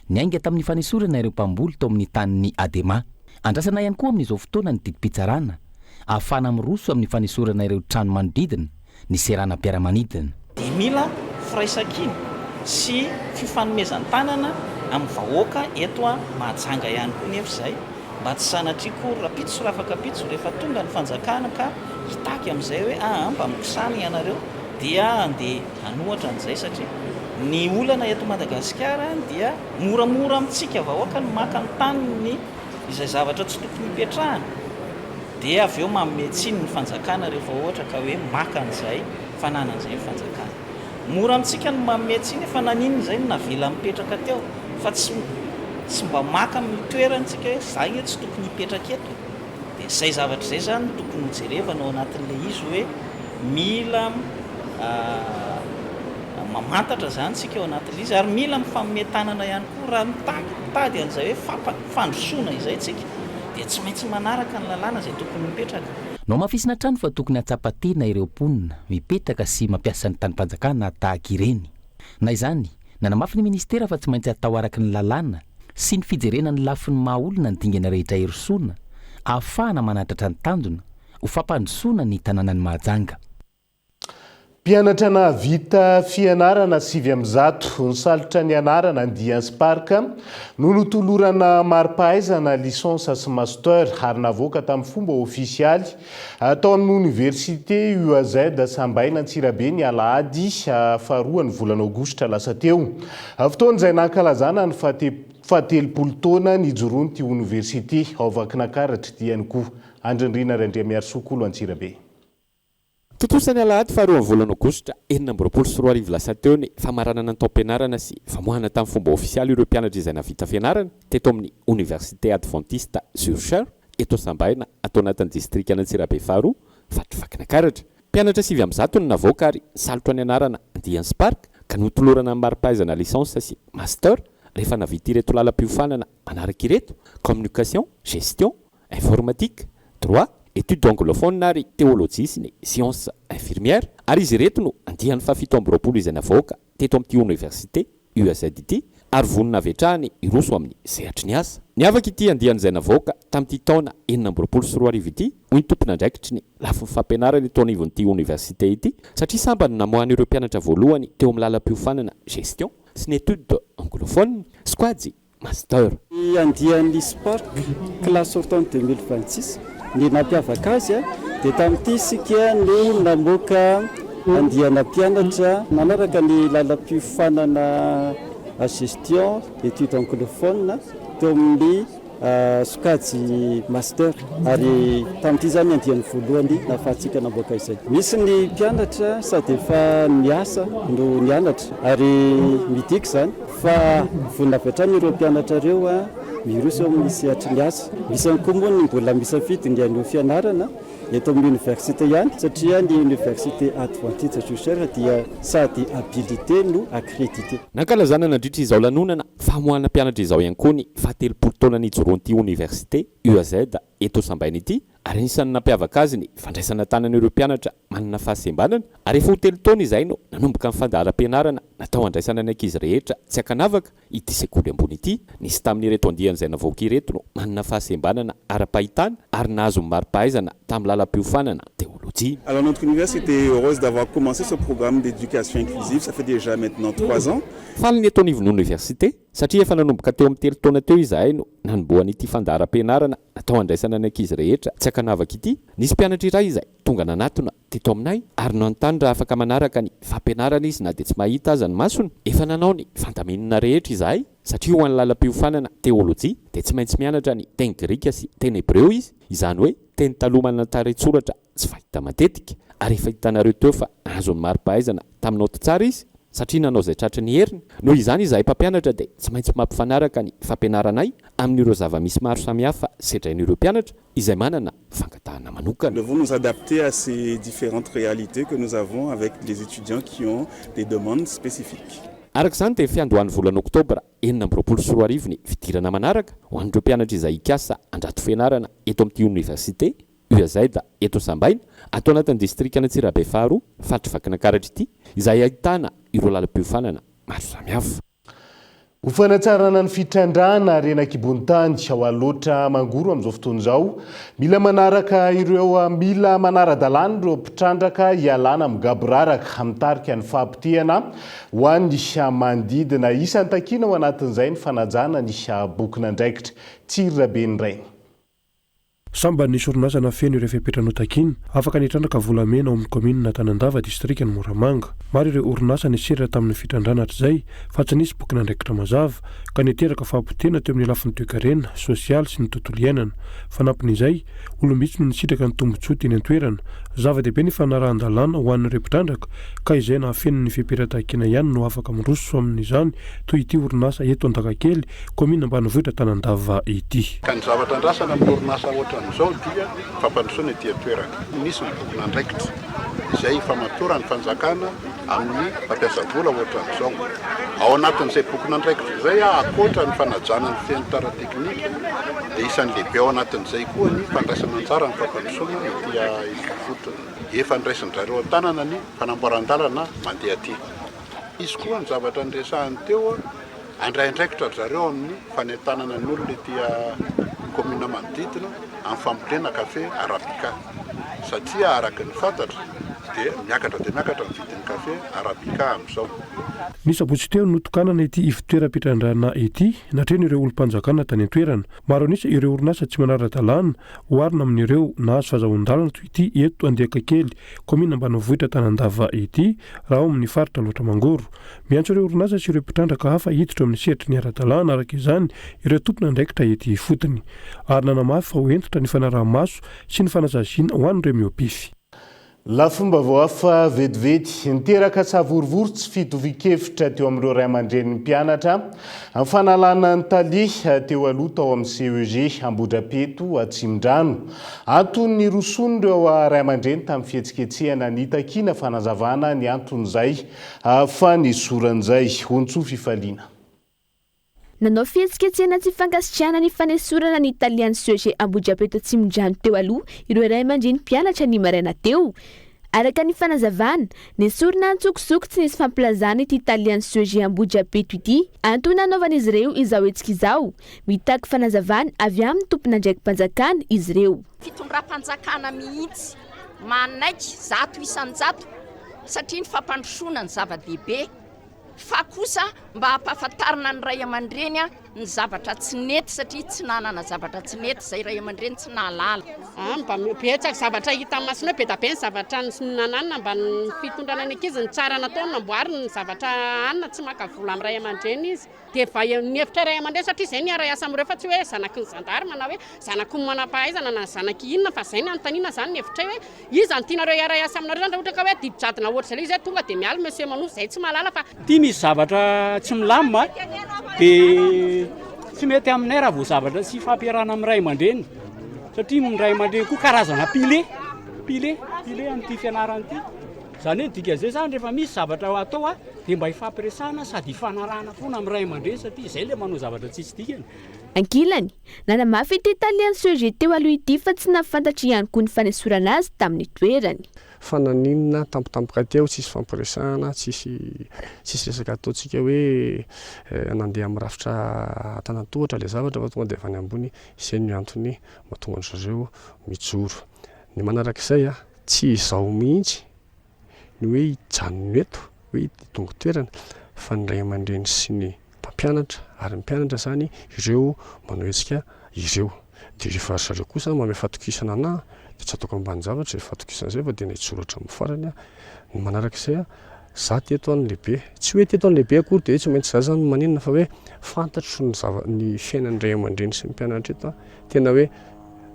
ny ainga tamin'ny fanesorana ireo mpamboly tao amin'ny tanin'ny Adema. Andrasana ihany koa amin'izao fotoana ny didim-pitsarana ahafahana miroso amin'ny fanesorana ireo trano manodidina ny serana mpiaramanidina. Dia mila firaisan-kina sy fifanomezan-tanana amin'ny vahoaka eto Mahajanga ihany koa nefa izay mba tsy sanatriko rapitso rafaka pitso rehefa tonga ny fanjakana ka hitaky amin'izay hoe mba mikosana ianareo dia andeha hanohatra an'izay satria ny olana eto Madagasikara dia moramora amintsika vahoaka ny maka ny taniny izay zavatra tsy tokony hipetrahana. Dia avy eo mametsiny ny fanjakana rehefa ohatra ka hoe maka an'izay fananan'izay fanjakana. Mora amintsika ny mametsiny fa naninona izay no navela mipetraka teo fa tsy mba maka amin'ny toerantsika hoe zay tsy tokony hipetraka eto. Dia izay zavatra izay zany tokony hojerevana ao anatin'ilay izy hoe mila mamantatra zany tsika ao anatin'ilay izy ary mila mifametanana ihany koa raha mitady an'izay hoe fandrosoana izay tsika. Dia tsy maintsy manaraka ny lalàna izay tokony mipetraka. No mafisina trano fa tokony hatsapatena ireo mponina mipetraka sy mampiasa ny tanimpanjakana tahaka ireny. Na izany, nanamafy ny ministera fa tsy maintsy atao araka ny lalàna sy ny fijerena ny lafin'ny mahaolona ny dingana rehetra herosoana ahafahana manatatra ny tanjona ho fampandrosoana ny tanànan'ny Mahajanga. Mpianatra nahavita fianarana 700 nisalotra ny anarana Andians Park no notolorana mari-pahaizana licensa sy master ary navoaka tamin'ny fomba ofisialy tao amin'ny Université UAZ Sambaina Antsirabe ny Alahady faharoa ny volana Aogositra lasa teo. Fotoana izay nankalazana ny fahatelopolo taona nijoroany ty université ao Vakinankaratra diany koa. Andrindrina Randriamiarysokolo Antsirabe. Totosany Alahady faharoa ny volana Aogositra 2024 lasa teo ny famaranana ny taom-pianarana sy famoahana tamin'ny fomba ofisialy ireo mpianatra izay navita fianarana teto amin'ny Université Adventiste Zurcher eto Sambaina atao anatin'ny distrika Antsirabe faharoa Vakinankaratra. Mpianatra 700 no navoaka ary nisalotra ny anarana Andians Park ka notolorana amin'ny mari-pahaizana licensa sy master rehefa navita ireto lalam-piofanana manaraka ireto communication, gestion, informatique, droit, étude anglophone ary théologie sy ny science infirmière ary izy reto no andihan'ny fahafito amby roapolo izay navoaka teto amin'ity université USAID ity ary vonona avetrahany iroso amin'ny sehatry ny asa ny afaka ity andihan'izay navoaka tamin'ity taona 4 ity hoy ny tompon'andraikitry ny lafiny fampianarana eto anivon'ity université ity satria sambany namoahany ireo mpianatra voalohany teo amin'ny lalam-piofanana gestion sy ny étude anglophone squadi master. Andihan'ny Spark classe sortante 2026 ny nampiavaka azy dia tamin'ity isika no namoaka andihana mpianatra manaraka ny lalam-piofanana gestion étude anglophone teo amin'ny sokajy master ary tamin'ity zany andihany voalohany nafahantsika namoaka izay. Misy ny mpianatra sady efa niasa no nianatra ary midika zany fa vonina avy hatrany ireo mpianatra ireo miroso amin'ny sehatry ny asa. Misy ihany koa moa ny mbola misafidy ny anio fianarana eto amin'ny université ihany satria ny université adventiste Jocher dia sady habilité no accrédité. Nankalazana nandritra izao lanonana famoahana mpianatra izao ihany koa ny fahatelopolo taona nijoroan'ity université UAZ eto Sambaina ity ary anisan'ny nampiavaka azy ny fandraisana tanan'ireo mpianatra manana fahasembanana ary efa ho telo taona izay no nanomboka ny fandaharam-pianarana natao handraisana ny ankizy rehetra tsy ankanavaka ity sekoly ambony ity nisy tamin'ireto andihan'izay navoaka ireto no manana fahasembanana ara-pahitana ary nahazo ny mari-pahaizana tamin'ny lalam-piofanana théologie. Alors notre université est heureuse d'avoir commencé ce programme d'éducation inclusive, ça fait déjà maintenant 3 ans. Faliny eto anivon'ny université satria efa nanomboka teo amin'ny 3 taona teo izahay no nanomboan'ity fandaharam-pianarana natao handraisana ny ankizy rehetra tsy ankanavaka ity. Nisy mpianatra iray izay tonga nanatona teto aminay ary nanontany raha afaka manaraka ny fampianarana izy na dia tsy mahita aza ny masony. Efa nanao ny fandaminana rehetra izahay satria ho an'ny lalam-piofanana théologie dia tsy maintsy mianatra ny teny grika sy teny hébreu izy, izany hoe teny taloha manana taretsoratra tsy fahita matetika ary efa hitanareo teo fa nahazo ny mari-pahaizana taminao tsara izy satria nanao izay tratra ny heriny. Noho izany izahay mpampianatra dia tsy maintsy mampifanaraka ny fampianaranay amin'ireo zava-misy maro samihafa sedrain'ireo mpianatra izay manana fangatahana manokana. Nous devons nous adapter à ces différentes réalités que nous avons avec les étudiants qui ont des demandes spécifiques. Araka izany dia fiandohan'ny volana oktobra 2024 ny fidirana manaraka ho an'ireo mpianatra izay hikasa andrato fianarana eto amin'ity université UAZ eto Sambaina atao anatin'ny distrikana Antsirabe faharoa fatra Vakinankaratra ity izay ahitana ireo lalam-piofanana maro samihafa. Ho fanatsarana ny fitrandrana renan-kibonitany ao aloatra mangoro amin'izao fotoana izao mila manaraka ireo mila manara-dalàna ireo mpitrandraka hialana amin'ny gaboraraka mitarika ny fahampitihana ho an'ny mandidina isan'ny takiana ao anatin'izay ny fanajana ny bokina andraikitra Tsirabe Ray. Samba nisy orinasa feno ireo fipetrano takiana afaka nitrandraka volamena ao amin'ny commune Tanandava distrikany Moramanga. Maro ireo orinasa nisiratra tamin'ny fitrandrana hatrizay fa tsy nisy boky nandraikitra mazava ka niteraka fahampitena teo amin'ny lafiny toe-karena sosialy sy ny tontolo iainana. Fanampin'izay olombitsy nisitraka ny tombontsoa teny an-toerana zava-dehibe ny fanarahan-dalàna ho an'ireo mpitrandraka ka izay nahafeno ny fipetra-takiana ihany no afaka miroso amin'izany toy ity orinasa eto Andakakely commune Ambanivohitra Tanandava ity. Kan zavatra andrasana amin'ny orinasa ohatran'izao dia fampandrosoana ety an-toerana. Nisy ny boky nandraikitra izay famatora ny fanjakana amin'ny fampiasa vola ohatran'izao. Ao anatin'izay boky nandraikitra izay akoatra ny fanajana ny fianarana teknika dia isan'ny lehibe ao anatin'izay koa ny fandraisana tsara ny fampandrosoana ety fotony. Efa ndraisin-jareo an-tanana ny fanamboaran-dalana mandeha aty. Izy koa ny zavatra nresahany teo andraindraikitra zareo amin'ny fanentanana ny olona ety commune manodidina amin'ny fambolena kafe arabika satria araka ny fantatra dia miakatra ny vidin'ny kafe arabika amin'izao. Ny sabotsy teo notokanana ity ivitoeram-pitrandrana ity natreny ireo olom-panjakana tany an-toerana. Maro anisa ireo orinasa tsy manara-dalàna oharina amin'ireo nahazo fahazoan-dalana toy ity eto Andakakely commune Ambanivohitra Tanandava ity raha ao amin'ny faritra loatra mangoro. Miantso ireo orinasa sy ireo mpitrandraka hafa hiditra amin'ny sehatry ny ara-dalàna araka izany ireo tompona andraikitra ety fotony ary nanamafy fa ho entitra ny fanaraha-maso sy ny fanazaziana ho an'ireo miopify. Lafomba voafa vetivety niteraka tsavorivory tsy fitovikevitra teo amin'ireo ray aman-drenin'ny mpianatra amin'ny fanalana ny talia teo aloha tao amin'ny CEG Ambodrapeto Atsimdrano antony rosony ireo ray aman-dreny tamin'ny fihetsiketsehana ny takiana fanazavana ny anton'izay fa ny soran'izay Ontso Fifaliana. nanao fihetsiketsehana tsy fankasitrahana ny fanesorana ny italiany sujet Ambohidrapeto Atsimondrano teo aloha ireo iray aman-dreny mpianatra ny maraina teo. Araka ny fanazavana, nesorina antsokosoko tsy nisy fampilazana ity italiany sujet Ambohidrapeto ity. Antony anaovan'izy ireo izao hetsika izao. Mitaky fanazavana avy amin'ny tompona andraiki-panjakana izy ireo. Fitondram-panjakana mihitsy manaiky 100 isan-jato satria ny fampandrosoana ny zava-dehibe. Fa kosa mba hampahafantarina ny ray aman-dreny ny zavatra tsy nety satria tsy nanana zavatra tsy nety zay ray aman-dreny tsy nahalala. Mba betsaka zavatra hita masina be da be ny zavatra ny nanana mba ny fitondrana ny ankizy ny tsara natao namboarina ny zavatra anina tsy maka vola amin'ny ray aman-dreny izy. Dia va ny hevitra ray aman-dreny satria izay ny aray asa amin'ireo fa tsy hoe zanaky ny zandarima na hoe zanaky ny manam-pahaizana na zanaky inona fa zay ny anontaniana zany ny hevitra hoe iza ny tianareo aray asa aminareo zany ohatra ka hoe didijadina ohatra zay izy tonga dia miala monsieur Manos zay tsy mahalala fa ty misy zavatra tsy milamina dia tsy mety aminay raha vao zavatra tsy fampiarana amin'ny ray aman-dreny satria ny ray aman-dreny koa karazana pile amin'ity fianarana ity. Zany hoe dika zay zany rehefa misy zavatra atao dia mba hifampiresahana sady hifanarahana foana amin'ny ray aman-dreny satria izay ilay manao zavatra tsisy dikany. Ankilany, nanamafy ity italiany sujet teo aloha ity fa tsy nafantatra ihany koa ny fanesorana azy tamin'ny toerany. Fananinana tampotampoka teo tsisy fampiresahana, tsisy resaka ataontsika hoe nandeha amin'ny rafitra tanantohatra ilay zavatra fa tonga dia avy any ambony izay ny antony mahatonga an'zareo mijoro. Ny manarak'izay tsy izao mihitsy ny hoe hijanona eto hoe tonga toerana fa ny ray aman-dreny sy ny mpampianatra ary mpianatra zany ireo manao hetsika ireo. Dia rehefa zareo kosa manome fatokisana dia tsy ataoko ambany zavatra rehefa fatokisana izay fa dia naitsoratra amin'ny farany ny manarak'izay za teto any lehibe tsy hoe teto any lehibe akory dia tsy maintsy za zany maninona fa hoe fantatro ny fiainan'ny ray aman-dreny sy ny mpianatra eto tena hoe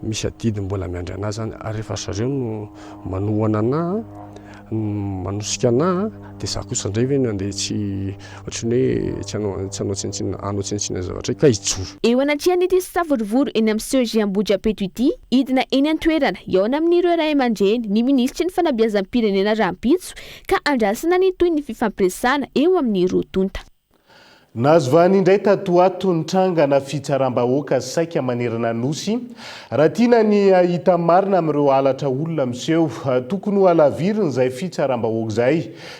misy adidy mbola miandry anazy zany ary rehefa zareo no manohana anahy manosika anahy dia za kosa indray ve no andeha tsy ohatran'ny hoe tsy hanao tsintsinina zavatra ka hijoro. Eo anatrihan'ity savorovoro eny amin'ny sujet Ambohidrapeto ity hidina eny an-toerana iaona amin'ireo ray aman-dreny ny minisitry ny fanabeazam-pirenena Rampitso ka andrasana ny toy ny fifampiresahana eo amin'ny rotonta. Nazo vanindray tatoato ny trangana fitsaram-bahoaka saika manerana nosy raha tiana ny hita marina amin'ireo alatra olona miseho tokony ho alaviriny izay fitsaram-bahoaka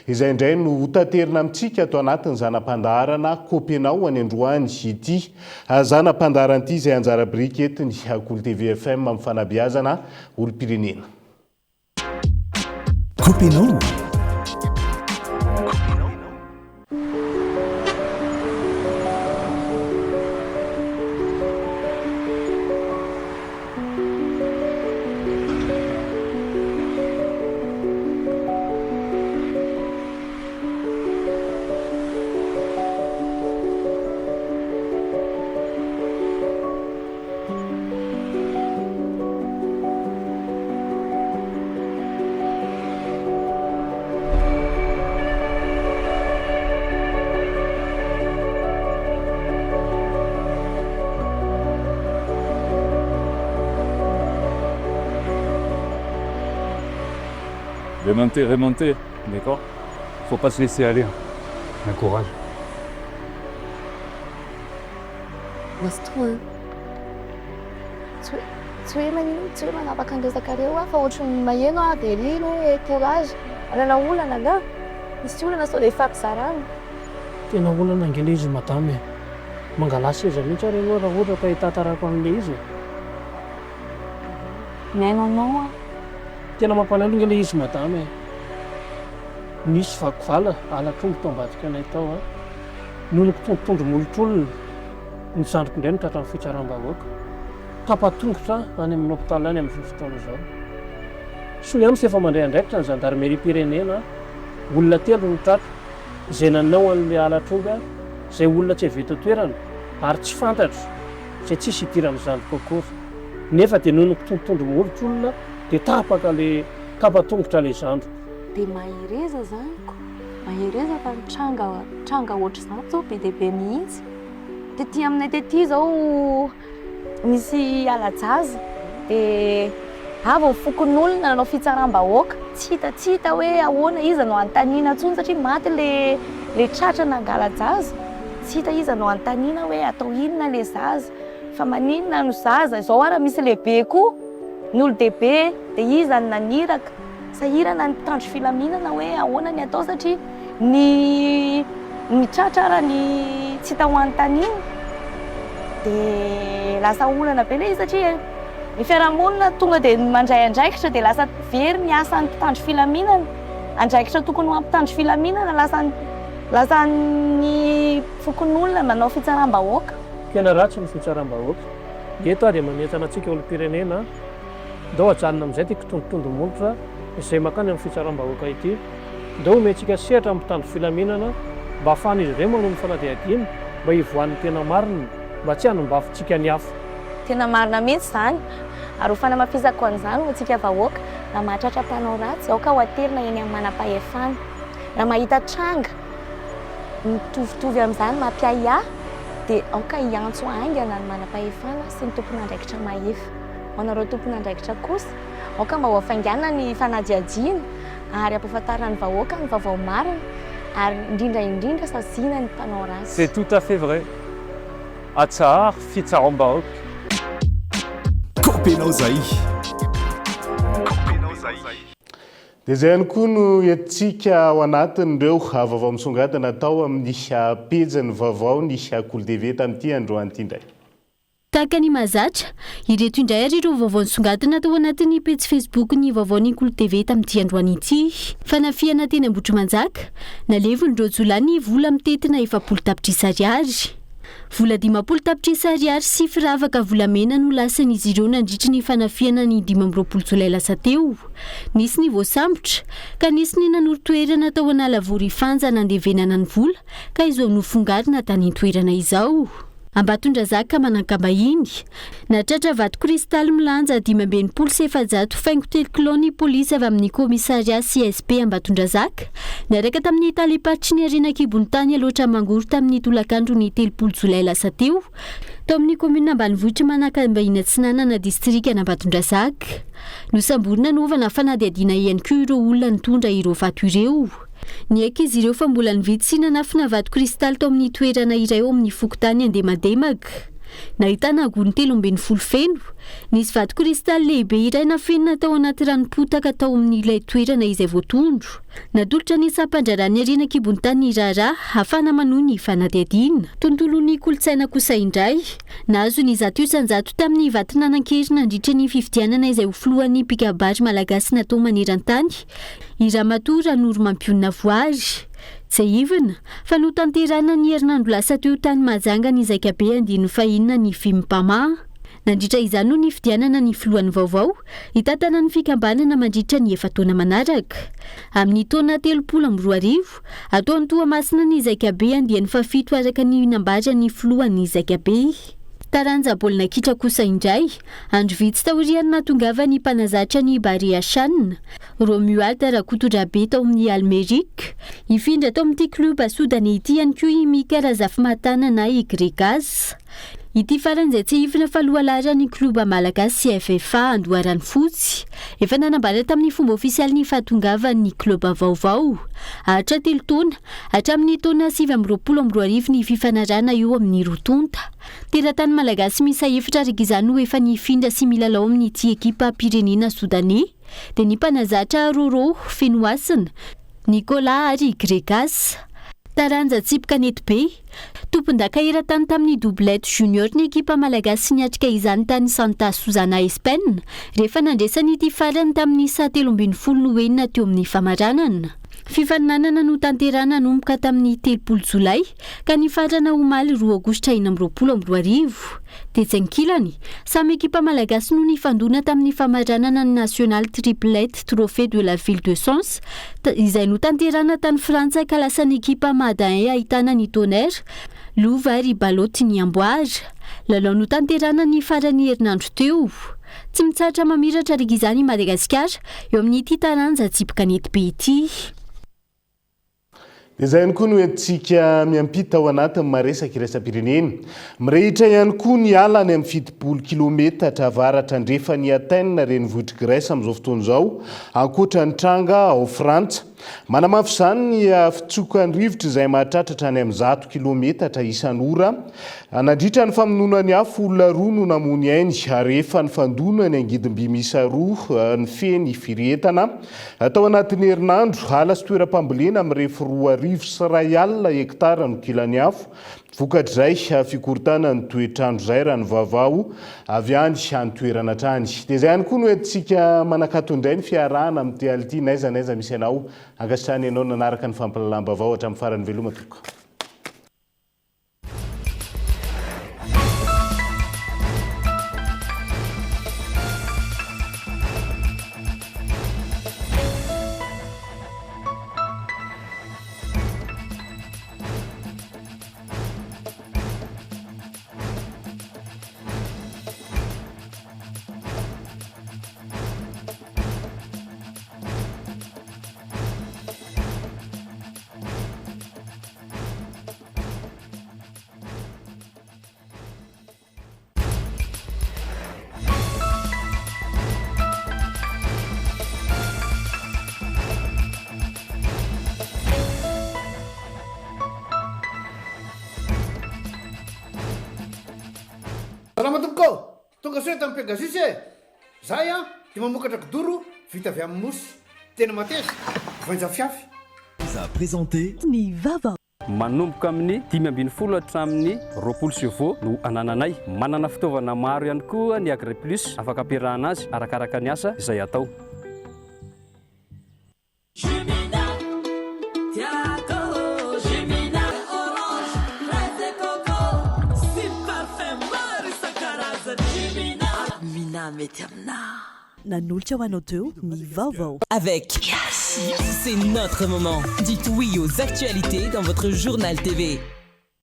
izay indray no hotaterina amintsika ato anatin'ny zanam-pandaharana Kopenao any Androany ity zanam-pandaharana ity izay anjara biriky etiny Akolo TV FM amin'ny fanabeazana olom-pirenena. Kopenao. Remonter, d'accord? Faut pas se laisser aller. Un courage. Laisse toi. Tsy hoe manapaka andresakareo fa ohatrany maheno dia lino hoe courage. Anana olana nga. Misy olana sao dia fampizarana. Tena olana angela izy madame. Mangala seza mihitsy ary ianao raha ohatra ka hitantarako an'ilay izy. Miainanao tena mampanalo ilay izy madame. Nisy vakovala alatrombo tao ambadika anay tao nonoko tondrotondro molotr'olona ny zandriko indray no tratran'ny fitsaram-bahoaka tapatongotra any amin'ny hôpitaly any amin'ny fotoana izao. So ihany efa mandray andraikitra ny zandarmerie pirenena olona telo no tratra izay nanao an'ilay alatrombo izay olona tsy avy eto toerana ary tsy fantatro izay tsisy hidiran'ny zandriko akory nefa dia nonoko tondrotondro molotr'olona dia tapaka ilay tapatongotra ilay zandro. Dia mahireza zaniko, mahireza fa tranga ohatr' izao zao be dia be mihitsy. Tetỳ aminay tetỳ zao misy alajaza dia avy fokon'olona nanao fitsaram-bahoaka tsy hita hoe ahoana izy no anontaniana intsony satria maty le tratra nangalajaza tsy hita izy anao antaniana hoe atao inona le zaza fa maninona no zaza izao ara misy lehibe koa ny olo dehibe dia izany naniraka sahirana ny mpitandro filaminana hoe ahoana ny atao satria ny tratrara ny tsy hita ho antaniana dia lasa olana be le izy satria ny fiarahamonina tonga dia mandray andraikitra dia lasa very ny asan'ny mpitandro filaminana andraikitra tokony ho ampitandro filaminana lasa ny fokon'olona manao fitsaram-bahoaka tena ratsy ny fitsaram-bahoaka eto a dia mamiatsana antsika olo-pirenena ndao ajanona amin'izay ty kitondotondo monitra izay makany amin'ny fitsaram-bahoaka ity ndao omentsika sehatra amin'ny mpitandro filaminana mba ahafahana izy ireo manao ny fanadihadiana mba hivoan'ny tena marina mba tsy hanombafintsika ny hafa tena marina mihitsy izany ary ho fanamafizako an'izany ho antsika vahoaka raha mahatratra mpanao ratsy aoka ho aterina eny amin'ny manam-pahefana raha mahita tranga mitovitovy amin'izany mampiahiahy dia aoka hiantso aingana ny manam-pahefana sy ny tompona andraikitra mahefa hoanareo tompona andraikitra kosa aoka mba ho afainganana ny fanadihadiana ary ampahafantarana ny vahoaka ny vaovao marina ary indrindra saziana ny mpanao ratsy. C'est tout à fait vrai. Atsahary fitsaram-bahoaka. Kompenao zay. dia izay ihany koa no entsika ao anatin'ireo vaovao misongadina atao amin'ny pejiny vaovao ny Cool TV tamin'ity androany ity indray. Tahaka ny mahazatra ireto indray ary ireo vaovao nisongadina tao anatin'ny pejy Facebook ny vaovaon'ny Cool TV tamin'ity androany ity. Fanafiana teny Ambotrimanjaka nalevon'ireo jolany vola mitetina 700 tapitrisa ariary. Vola 500 tapitrisa ariary sy firavaka volamena no lasan'izy ireo nandritra ny fanafiana ny 20 jolay lasa teo. Nisy ny voasambotra ka nisy ny nanoro-toerana tao Analavory Fanja nandevenana ny vola ka izo nofongarina tany toerana izao. Ambatondrazaka Manankambahiny natratra vato kristaly milanja 520 faingo 3 kilao ny polisy avy amin'ny komisaria CSP Ambatondrazaka naraka tamin'ny talipatry ny Arinakibony tany aloatra mangoro tamin'ny tolakandro ny 3 jolay lasa teo tao amin'ny komuna ambanivohitra Manankambahiny Atsinanana distrika Ambatondrazaka. Nosamborina novana fanadihadiana ihany koa ireo olona nitondra ireo vato ireo. Ny aika izy ireo fa mbola nividy sy nanafina vato kristaly tao amin'ny toerana iray ao amin'ny fokotany Andemademaga. Nahitana agony 13 feno. Nisy vato kristaly lehibe iray nafenina tao anaty ranopotaka tao amin'ilay toerana izay voatondro. Nadolotra ny sampandrarany Arinakibony tany Rara hafana manohy ny fanadihadiana. Tontolon'ny kolotsaina kosa indray nahazo ny zato isan-jato tamin'ny vaton'Anankery nandritra ny fifidianana izay ho filohan'ny mpikabary malagasy natao maneran-tany Iramatoa Ranoro Mampionina Voary. Tsy ivona fa notanterana ny herinandro lasa teo tany Mahajanga ny Zaikabe andiny fahinana ny Fimpama. Nandritra izany no ny fidianana ny filohan'ny vaovao hitatana ny fikambanana mandritra ny 7 taona manaraka. Amin'ny taona 2012 ataony Toamasina ny Zaikabe andiany fafito araka ny nambara ny filohan'ny Zaikabe. Taranja baolina kitra kosa indray andro vitsy taoriany natongava ny mpanazatra ny Barea Shanna Romuald Rakotodrabe tao amin'ny Almerique ifindra tao amin'ity kluba Soudanais ity ihany koa i Mika Razafimatana na Igregas. Ity faran'izay tsy hivina fa lohalara ny kluba malagasy CFFA Andoharany Fotsy efa nanambara tamin'ny fomba ofisialy ny fahatongavan'ny kluba vaovao. Hatra 3 taona hatramin'ny taona 2022 ny fifanarana eo amin'ny rotonta. Teratany malagasy misahefitra araka izany ho efa nifindra sy milalao amin'ity ekipa pirenena Soudanais dia ny mpanazatra Roro Fenoasina Nicolas ary Gregas. Taranja Tsipika Netbe tompon-daka eran-tany tamin'ny doublette junior ny ekipa malagasy niatrika izany tany Santa Susana Espagne rehefa nandresany ity farany tamin'ny 17 Noenina teo amin'ny famaranana. Fifaninanana no tanterana nomboka tamin'ny 3 Jolay ka ny farana omaly 2 Aogositra 2022. Tetsenkilany samy ekipa malagasy no nifandona tamin'ny famaranana national triplette trophée de la ville de Sens izay no tanterana tany Frantsa ka lasa ny ekipa Madain ahitana ny Tonnerre, Lova ary Baloty ny Amboara. Lalao no tanterana ny farany herinandro teo. Tsy mitsatra mamiratra araka izany Madagasikara eo amin'ity taranja Tsipika Netbe ity. Dia izay ihany koa no entsika miampita ao anatin'ny maresaka iraisam-pirenena. Mirehitra ihany koa ny ala any amin'ny 70 kilometatra avaratra andrefa ny Athènes renivohitra Grèce amin'izao fotoana izao ankoatra ny tranga ao Frantsa. manamafy izany ny fitsokan'ny rivotra izay mahatratratra any amin'ny 100 kilometatra isan'ora nandritra ny famonoana ny afo olona roa no namony ainy ary efa ny fandona ny angidimby misa roa ny feny firetana atao anatin'ny herinandro alasy toeram-pambolena amin'ny rehefa 2,2 hektara no kilany afo vokatr'izay fikorotana ny toetrandro izay raha ny vaovao avy any any toerana trany dia izay ihany koa no entsika manakato indray ny fiarahana amin'ity ality naiza misy ianao ankasitrany ianao nanaraka ny fampalalam-baovao hatramin'ny farany veloma toka. Salama tompoko, tonga soa tamin'ny Pegasus e. Zahay dia mamokatra kidoro vita avy amin'ny mosy. Tena mateza, voanja fiafy. Ça a présenté ny vava. Manomboka amin'ny 520 hatramin'ny 20 chevaux no anananay. Manana fitaovana maro ihany koa ny Agri Plus afaka ampiarahana azy arakaraka ny asa izay atao. Nanolotra ho anao teo ny vaovao. Avec c'est notre moment. Dites oui aux actualités dans votre journal TV.